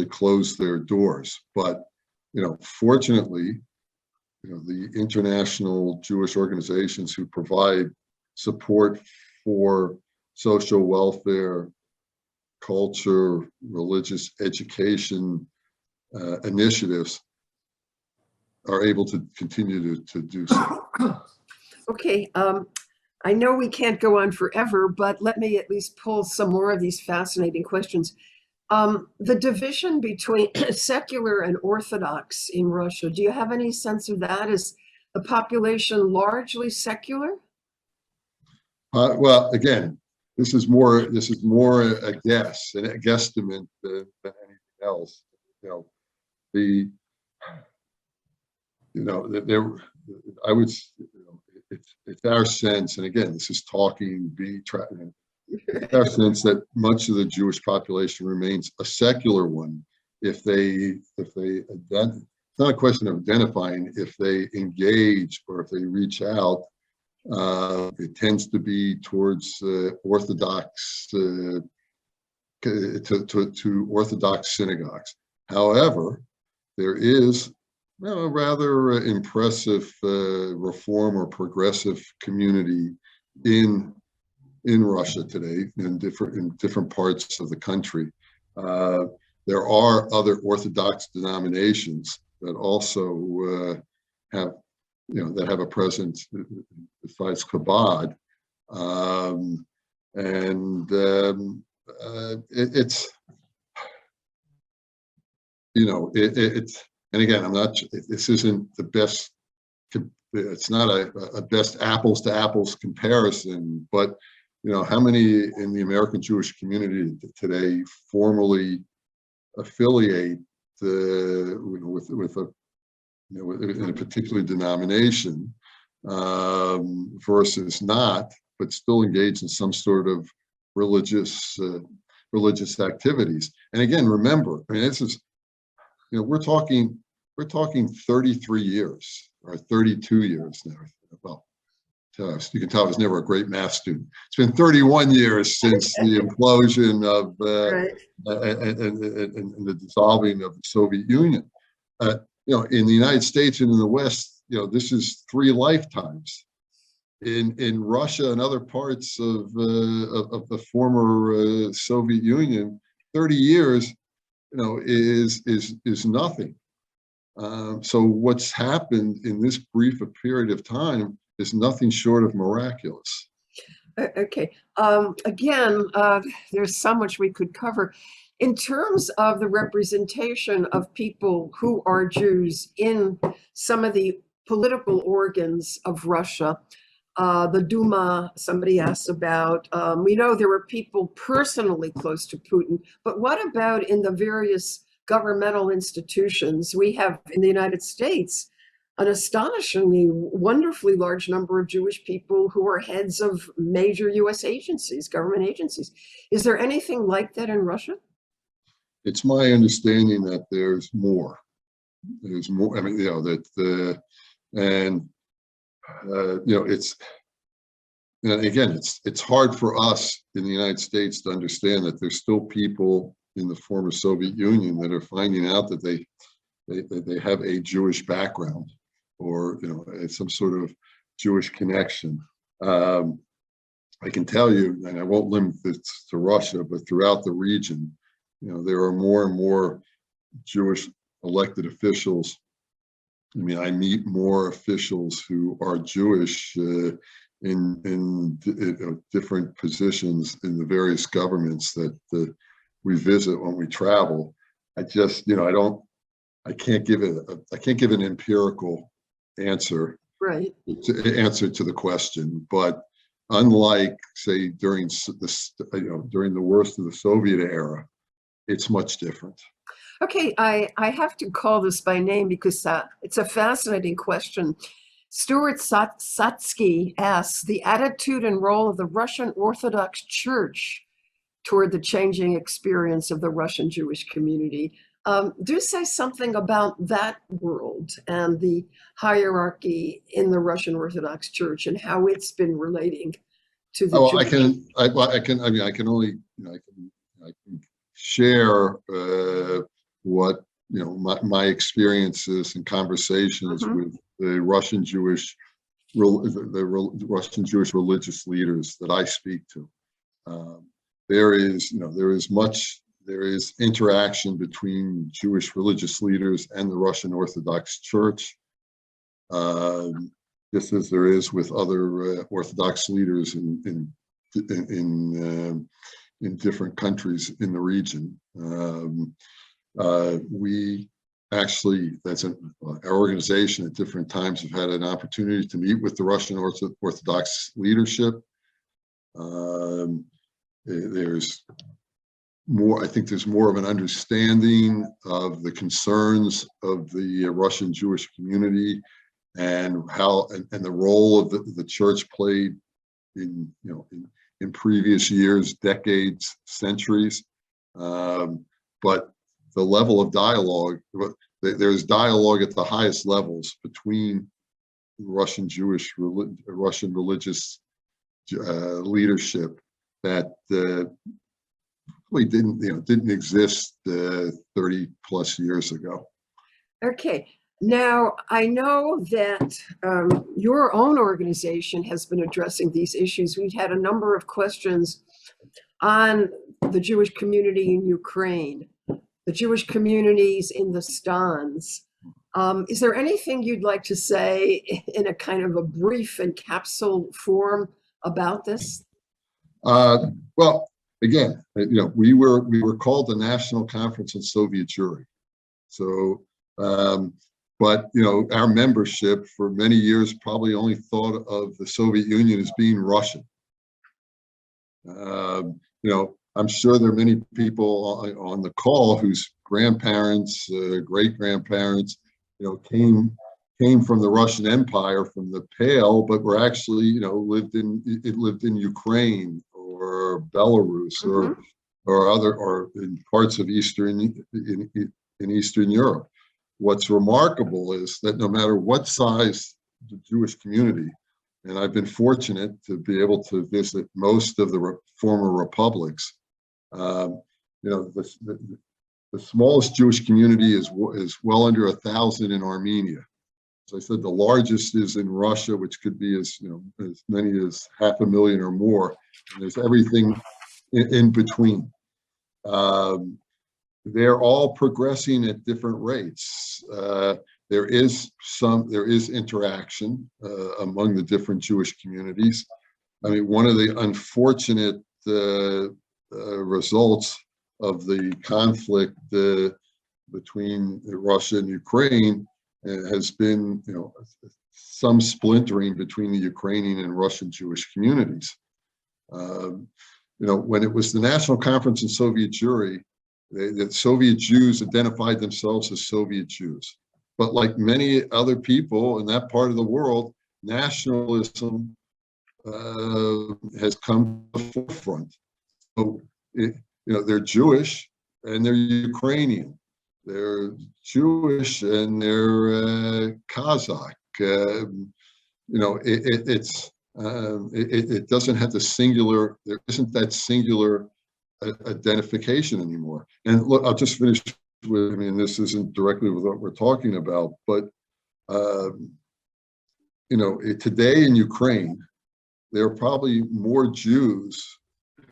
close their doors. But fortunately, the international Jewish organizations who provide support for social welfare, culture, religious education initiatives are able to continue to do so. Okay, I know we can't go on forever, but let me at least pull some more of these fascinating questions. The division between secular and Orthodox in Russia, do you have any sense of that? Is the population largely secular? Well, again, this is more a guess and a guesstimate than anything else. I would. It's our sense, and again, this is talking. our sense that much of the Jewish population remains a secular one. It's not a question of identifying. If they engage or if they reach out, it tends to be towards Orthodox, to Orthodox synagogues. However, there is a rather impressive reform or progressive community in Russia today, in different parts of the country. There are other Orthodox denominations that also have a presence besides Chabad, it's and again, this isn't the best. It's not a best apples to apples comparison, but how many in the American Jewish community today formally affiliate with in a particular denomination versus not, but still engage in some sort of religious activities. And again, remember, this is, we're talking 33 years or 32 years now. Well, you can tell I was never a great math student. It's been 31 years since the implosion of and the dissolving of the Soviet Union. In the United States and in the West, this is 3 lifetimes. In Russia and other parts of the former Soviet Union, 30 years, is nothing. So what's happened in this brief period of time is nothing short of miraculous. Okay. Again, there's so much we could cover. In terms of the representation of people who are Jews in some of the political organs of Russia, the Duma, somebody asked about, we know there were people personally close to Putin, but what about in the various governmental institutions? We have in the United States an astonishingly, wonderfully large number of Jewish people who are heads of major US agencies, government agencies. Is there anything like that in Russia? It's my understanding that there's more. There's more. I mean, it's hard for us in the United States to understand that there's still people in the former Soviet Union that are finding out that they have a Jewish background or some sort of Jewish connection. I can tell you, and I won't limit this to Russia, but throughout the region, there are more and more Jewish elected officials. I mean, I meet more officials who are Jewish in different positions in the various governments that we visit when we travel. I just, I can't give an empirical answer, right? Answer to the question, but unlike, say, during the worst of the Soviet era, it's much different. Okay, I have to call this by name because it's a fascinating question. Stuart Satsky asks, the attitude and role of the Russian Orthodox Church toward the changing experience of the Russian Jewish community. Do say something about that world and the hierarchy in the Russian Orthodox Church and how it's been relating to the Jewish. I can only share what my experiences and conversations with the Russian Jewish religious leaders that I speak to. There is interaction between Jewish religious leaders and the Russian Orthodox Church, just as there is with other Orthodox leaders in different countries in the region. We actually, our organization at different times have had an opportunity to meet with the Russian Orthodox leadership. There's more, I think there's more of an understanding of the concerns of the Russian Jewish community and how, and the role of the church played in in previous years, decades, centuries. But the level of dialogue, there's dialogue at the highest levels between Russian religious leadership that really didn't exist 30 plus years ago. Okay. Now, I know that your own organization has been addressing these issues. We've had a number of questions on the Jewish community in Ukraine, the Jewish communities in the Stans. Is there anything you'd like to say in a kind of a brief and capsule form about this? Well, again, we were called the National Conference on Soviet Jewry. So, but our membership for many years probably only thought of the Soviet Union as being Russian. I'm sure there are many people on the call whose grandparents, great grandparents, came from the Russian Empire, from the Pale, but were actually, lived in Ukraine or Belarus or in parts of Eastern Europe. What's remarkable is that no matter what size the Jewish community, and I've been fortunate to be able to visit most of the former republics, the smallest Jewish community is well under 1,000 in Armenia. As I said, the largest is in Russia, which could be as many as 500,000 or more. And there's everything in between. They're all progressing at different rates. There is interaction among the different Jewish communities. I mean, one of the unfortunate results of the conflict between Russia and Ukraine has been, some splintering between the Ukrainian and Russian Jewish communities. When it was the National Conference in Soviet Jewry, the Soviet Jews identified themselves as Soviet Jews. But like many other people in that part of the world, nationalism has come to the forefront. So, they're Jewish and they're Ukrainian. They're Jewish and they're Kazakh. It doesn't have the singular. There isn't that singular identification anymore. And look, I'll just finish with. I mean, this isn't directly with what we're talking about, but today in Ukraine, there are probably more Jews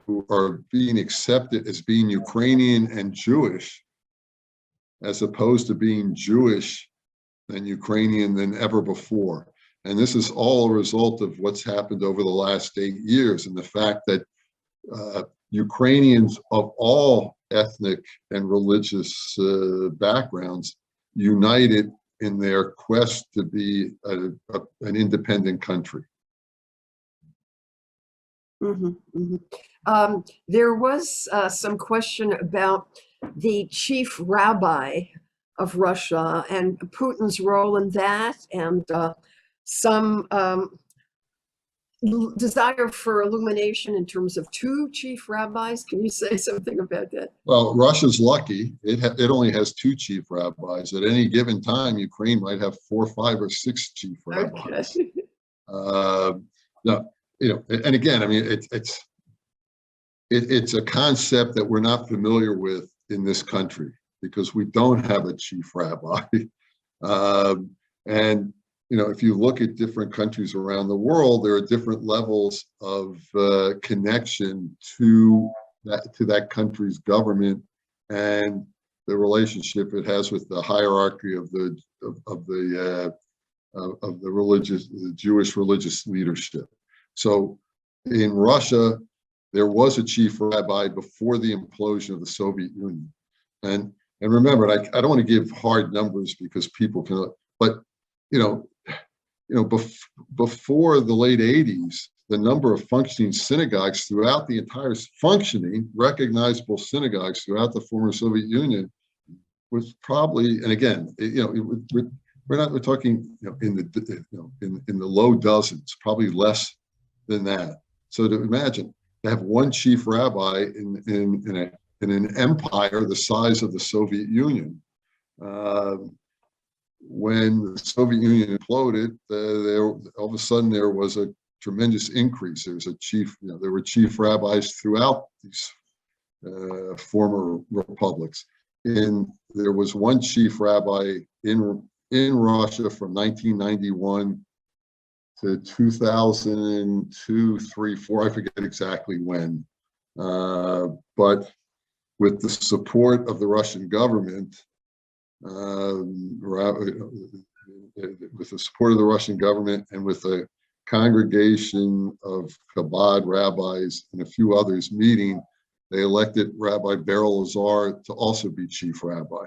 who are being accepted as being Ukrainian and Jewish, as opposed to being Jewish and Ukrainian than ever before. And this is all a result of what's happened over the last 8 years, and the fact that Ukrainians of all ethnic and religious backgrounds united in their quest to be an independent country. There was some question about the chief rabbi of Russia and Putin's role in that, and some desire for illumination in terms of 2 chief rabbis. Can you say something about that? Well, Russia's lucky. It only has 2 chief rabbis. At any given time, Ukraine might have 4, 5, or 6 chief rabbis. Okay. And again, I mean, it's a concept that we're not familiar with in this country because we don't have a chief rabbi. And if you look at different countries around the world, there are different levels of connection to that country's government and the relationship it has with the hierarchy of the Jewish religious leadership. So in Russia, there was a chief rabbi before the implosion of the Soviet Union. And remember, I don't want to give hard numbers because people can, but before the late 80s, the number of functioning synagogues throughout the entire recognizable synagogues throughout the former Soviet Union was probably, and again, we're talking in the low dozens, probably less than that. So to imagine, to have one chief rabbi in an empire the size of the Soviet Union. When the Soviet Union imploded, all of a sudden there was a tremendous increase. There was a chief, there were chief rabbis throughout these former republics. And there was one chief rabbi in Russia from 1991 to 2002, 3, 4, I forget exactly when. But with the support of the Russian government, with the support of the Russian government and with a congregation of Chabad rabbis and a few others meeting, they elected Rabbi Beryl Lazar to also be chief rabbi.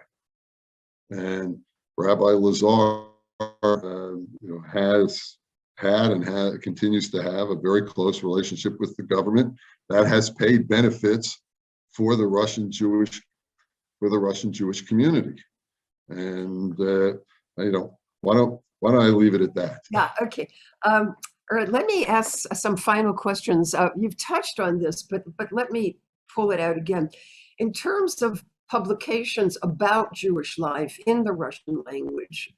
And Rabbi Lazar, has had and continues to have a very close relationship with the government that has paid benefits for the Russian Jewish community. And why don't I leave it at that? Yeah, okay. All right, let me ask some final questions. You've touched on this, but let me pull it out again. In terms of publications about Jewish life in the Russian language,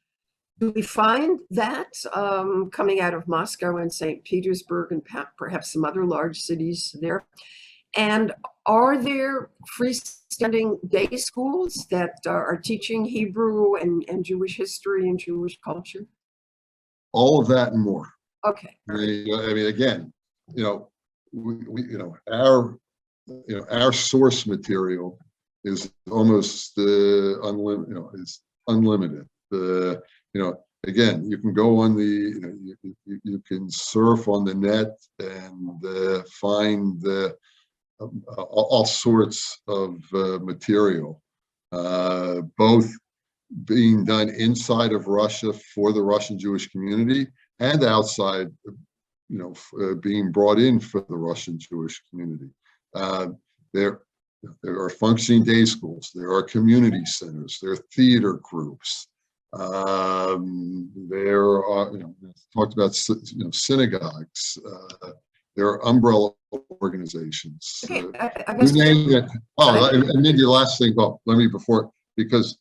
do we find that coming out of Moscow and St. Petersburg and perhaps some other large cities there? And are there freestanding day schools that are teaching Hebrew and Jewish history and Jewish culture? All of that and more. Okay. I mean, again, our source material is almost unlimited. It's unlimited. Again, you can go on you can surf on the net and find all sorts of material, both being done inside of Russia for the Russian Jewish community and outside, being brought in for the Russian Jewish community. There are functioning day schools. There are community centers. There are theater groups. There are, talked about, synagogues. There are umbrella organizations. Okay, I guess you name it. Oh, and maybe the last thing. Well, let me because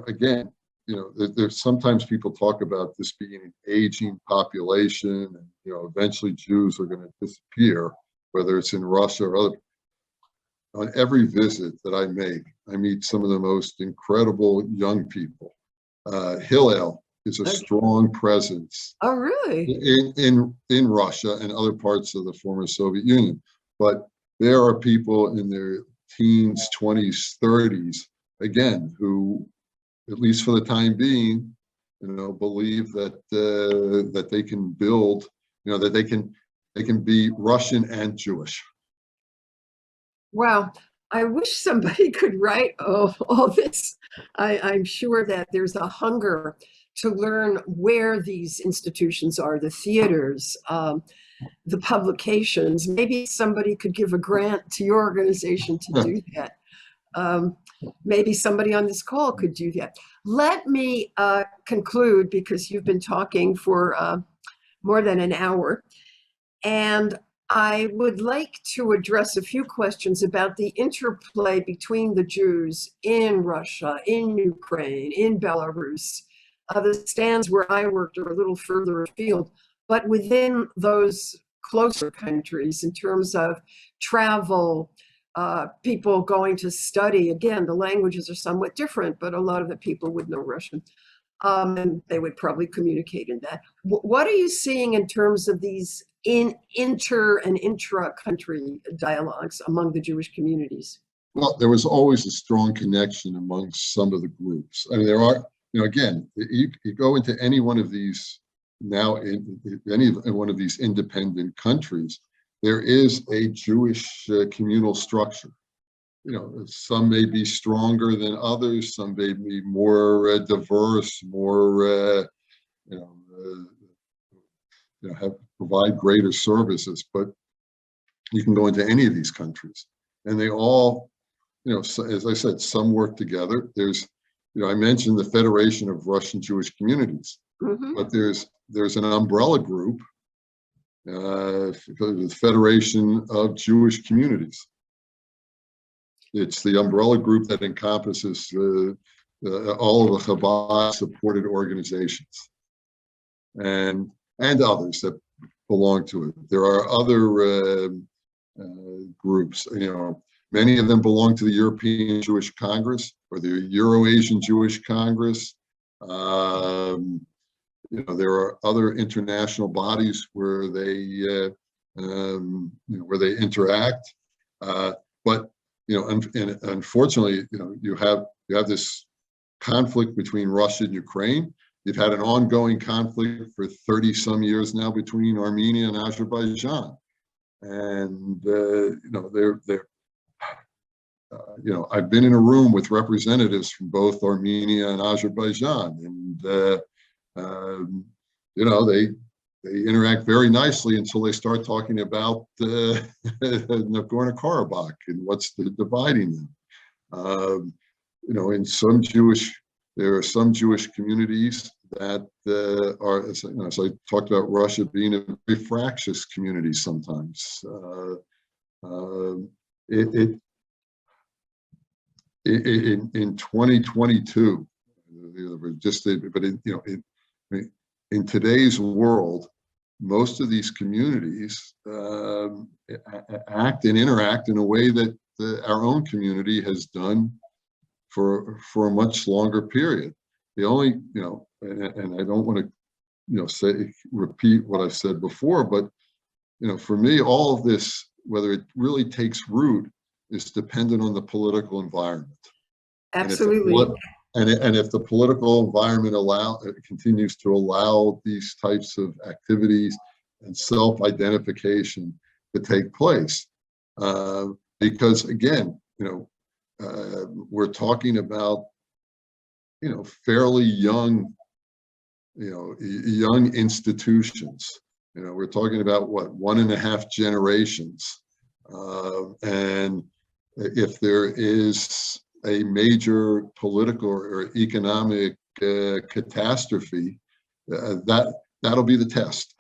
again, there's sometimes people talk about this being an aging population, and eventually Jews are going to disappear, whether it's in Russia or other. On every visit that I make, I meet some of the most incredible young people. Hillel is a strong presence. Oh, really? In Russia and other parts of the former Soviet Union. But there are people in their teens, 20s, 30s, again, who, at least for the time being, believe that that they can build, that they can be Russian and Jewish. Wow. I wish somebody could write all this. I'm sure that there's a hunger to learn where these institutions are, the theaters, the publications. Maybe somebody could give a grant to your organization to do that. Maybe somebody on this call could do that. Let me conclude, because you've been talking for more than an hour. And I would like to address a few questions about the interplay between the Jews in Russia, in Ukraine, in Belarus. The stands where I worked are a little further afield, but within those closer countries, in terms of travel, people going to study. Again, the languages are somewhat different, but a lot of the people would know Russian. And they would probably communicate in that. What are you seeing in terms of these inter and intra-country dialogues among the Jewish communities? Well, there was always a strong connection amongst some of the groups. I mean, there are, again, you go into any one of these now, in any one of these independent countries, there is a Jewish communal structure. Some may be stronger than others. Some may be more diverse, more, provide greater services. But you can go into any of these countries, and they all, as I said, some work together. There's, I mentioned the Federation of Russian Jewish Communities, but there's an umbrella group the Federation of Jewish Communities. It's the umbrella group that encompasses all of the Chabad-supported organizations and others that belong to it. There are other groups, many of them belong to the European Jewish Congress or the Euro-Asian Jewish Congress. There are other international bodies where they interact, but unfortunately, you have this conflict between Russia and Ukraine. You've had an ongoing conflict for 30 some years now between Armenia and Azerbaijan, and I've been in a room with representatives from both Armenia and Azerbaijan, and they interact very nicely until they start talking about Nagorno-Karabakh and what's dividing them. There are some Jewish communities that are, as I talked about, Russia being a very fractious community sometimes. In 2022, in today's world, most of these communities act and interact in a way that our own community has done for a much longer period. The only, and I don't want to, repeat what I said before, but, for me, all of this, whether it really takes root, is dependent on the political environment. Absolutely. And if the political environment continues to allow these types of activities and self-identification to take place, because again, we're talking about fairly young institutions. We're talking about what, 1.5 generations, and if there is a major political or economic catastrophe, that'll be the test.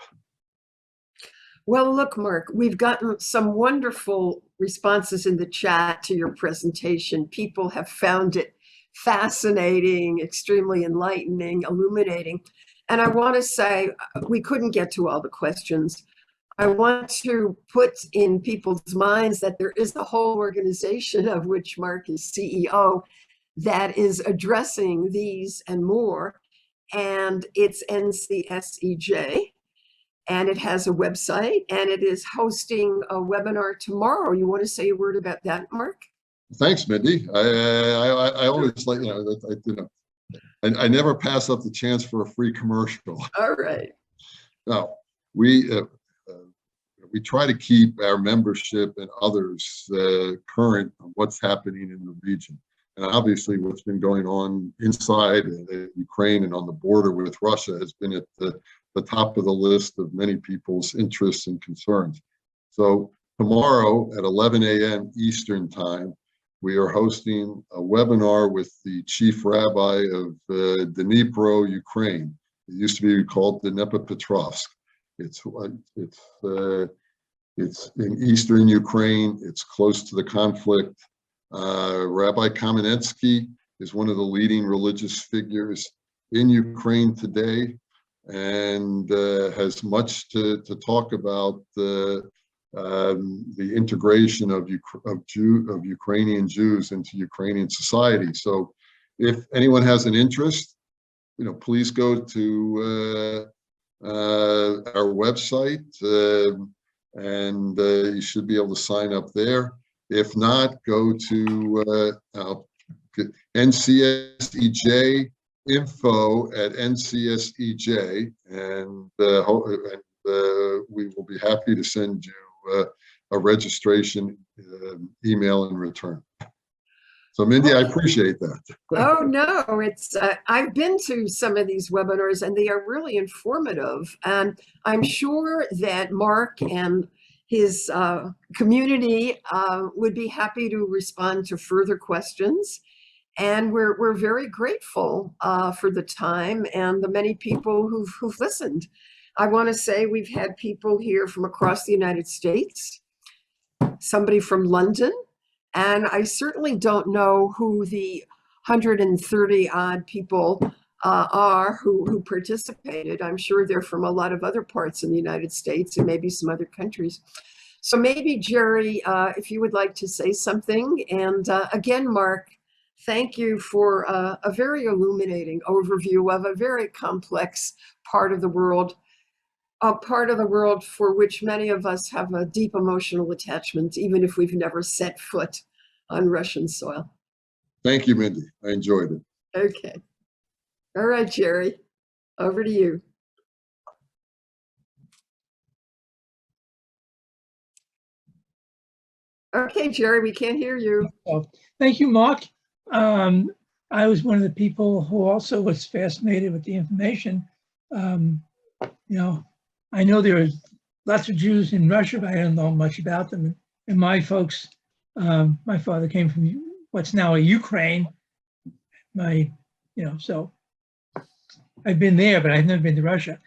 Well, look, Mark, we've gotten some wonderful responses in the chat to your presentation. People have found it fascinating, extremely enlightening, illuminating. And I want to say, we couldn't get to all the questions. I want to put in people's minds that there is a whole organization of which Mark is CEO that is addressing these and more. And it's NCSEJ. And it has a website, and it is hosting a webinar tomorrow. You want to say a word about that, Mark? Thanks, Mindy. I always like, I never pass up the chance for a free commercial. All right. Now, we try to keep our membership and others current on what's happening in the region. And obviously what's been going on inside Ukraine and on the border with Russia has been at the top of the list of many people's interests and concerns. So tomorrow at 11 a.m. Eastern time, we are hosting a webinar with the chief rabbi of Dnipro, Ukraine. It used to be called Dnipropetrovsk. It's in eastern Ukraine. It's close to the conflict. Rabbi Kamenetsky is one of the leading religious figures in Ukraine today, and has much to talk about the integration of Ukrainian Jews into Ukrainian society. So, if anyone has an interest, please go to our website, and you should be able to sign up there. If not, go to NCSEJ info@ncsej, and we will be happy to send you a registration email in return. So, Mindy, I appreciate that. Oh, no, it's I've been to some of these webinars, and they are really informative. And I'm sure that Mark and his community would be happy to respond to further questions. And we're very grateful for the time and the many people who've listened. I want to say we've had people here from across the United States, somebody from London, and I certainly don't know who the 130 odd people are who participated. I'm sure they're from a lot of other parts in the United States and maybe some other countries. So maybe, Jerry, if you would like to say something. And again, Mark, thank you for a very illuminating overview of a very complex part of the world, a part of the world for which many of us have a deep emotional attachment, even if we've never set foot on Russian soil. Thank you, Mindy. I enjoyed it. Okay. All right, Jerry, over to you. Okay, Jerry, we can't hear you. So, thank you, Mark. I was one of the people who also was fascinated with the information. I know there are lots of Jews in Russia, but I don't know much about them. And my folks, my father came from what's now a Ukraine. So I've been there, but I've never been to Russia.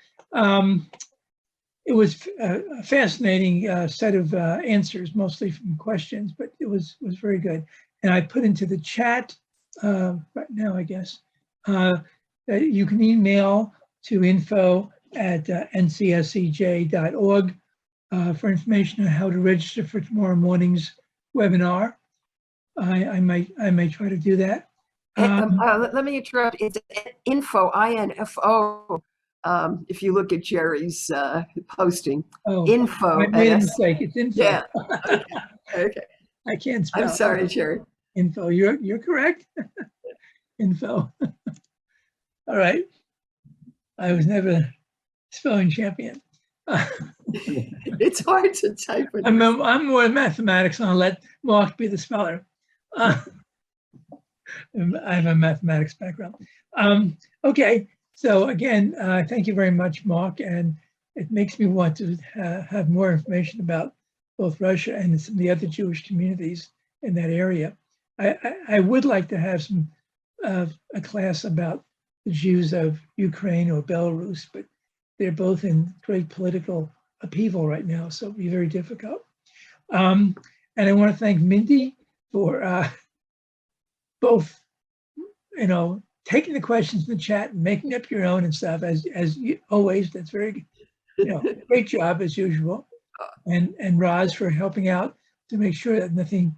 It was a fascinating set of answers, mostly from questions, but it was very good. And I put into the chat right now, I guess, that you can email to info@ncsej.org for information on how to register for tomorrow morning's webinar. I may try to do that. Let me interrupt. It's info, I-N-F-O. If you look at Jerry's posting, info. I made a mistake. It's info. Yeah. Okay. I can't spell. I'm sorry, Jerry. Info. You're correct. Info. All right. I was never a spelling champion. It's hard to type. I'm more in mathematics, and I'll let Mark be the speller. I have a mathematics background. Okay, so again, thank you very much, Mark, and it makes me want to have more information about both Russia and some of the other Jewish communities in that area. I would like to have some a class about the Jews of Ukraine or Belarus, but they're both in great political upheaval right now, so it'll be very difficult. And I want to thank Mindy for both, taking the questions in the chat and making up your own and stuff, as you, always. That's very, great job as usual. And Roz for helping out to make sure that nothing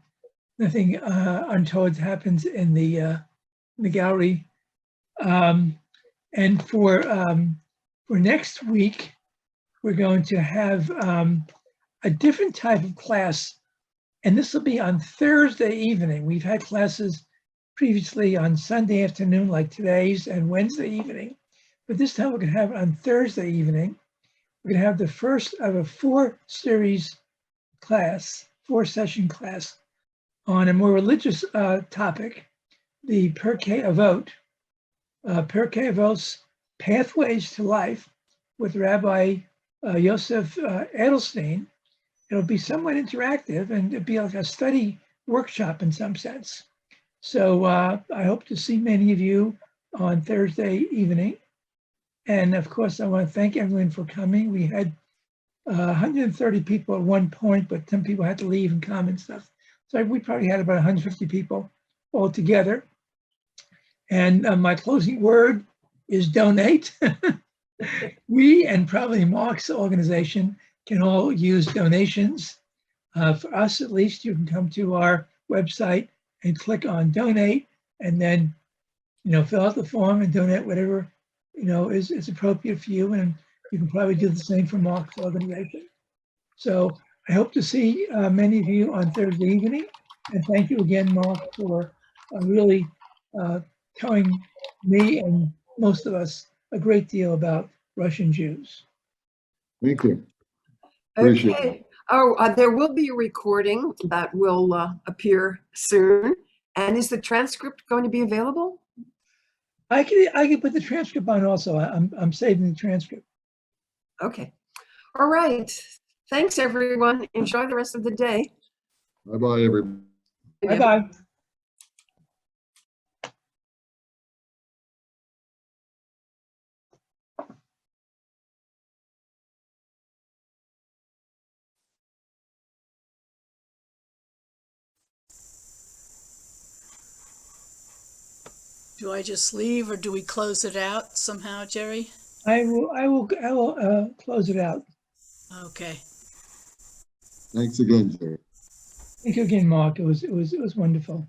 untoward happens in the gallery. And for next week, we're going to have a different type of class, and this will be on Thursday evening. We've had classes previously on Sunday afternoon, like today's, and Wednesday evening, but this time we're going to have it on Thursday evening. We're going to have the first of a four-session class on a more religious topic, the Pirkei Avot, Pirkei Avot's Pathways to Life, with Rabbi Yosef Edelstein. It'll be somewhat interactive, and it'll be like a study workshop in some sense. So I hope to see many of you on Thursday evening. And of course, I want to thank everyone for coming. We had 130 people at one point, but some people had to leave and come and stuff. So we probably had about 150 people altogether. And my closing word is donate. We, and probably Mark's organization, can all use donations. For us, at least, you can come to our website and click on donate, and then, fill out the form and donate whatever, is appropriate for you. And you can probably do the same for Mark's organization. So I hope to see many of you on Thursday evening. And thank you again, Mark, for really telling me and most of us a great deal about Russian Jews. Thank you. Appreciate Okay. it. Oh, there will be a recording that will appear soon. And is the transcript going to be available? I can put the transcript on also. I'm saving the transcript. Okay. All right. Thanks, everyone. Enjoy the rest of the day. Bye-bye, everybody. Bye-bye. Do I just leave or do we close it out somehow, Jerry? I will close it out. Okay. Thanks again, Jerry. Thank you again, Mark. It was wonderful.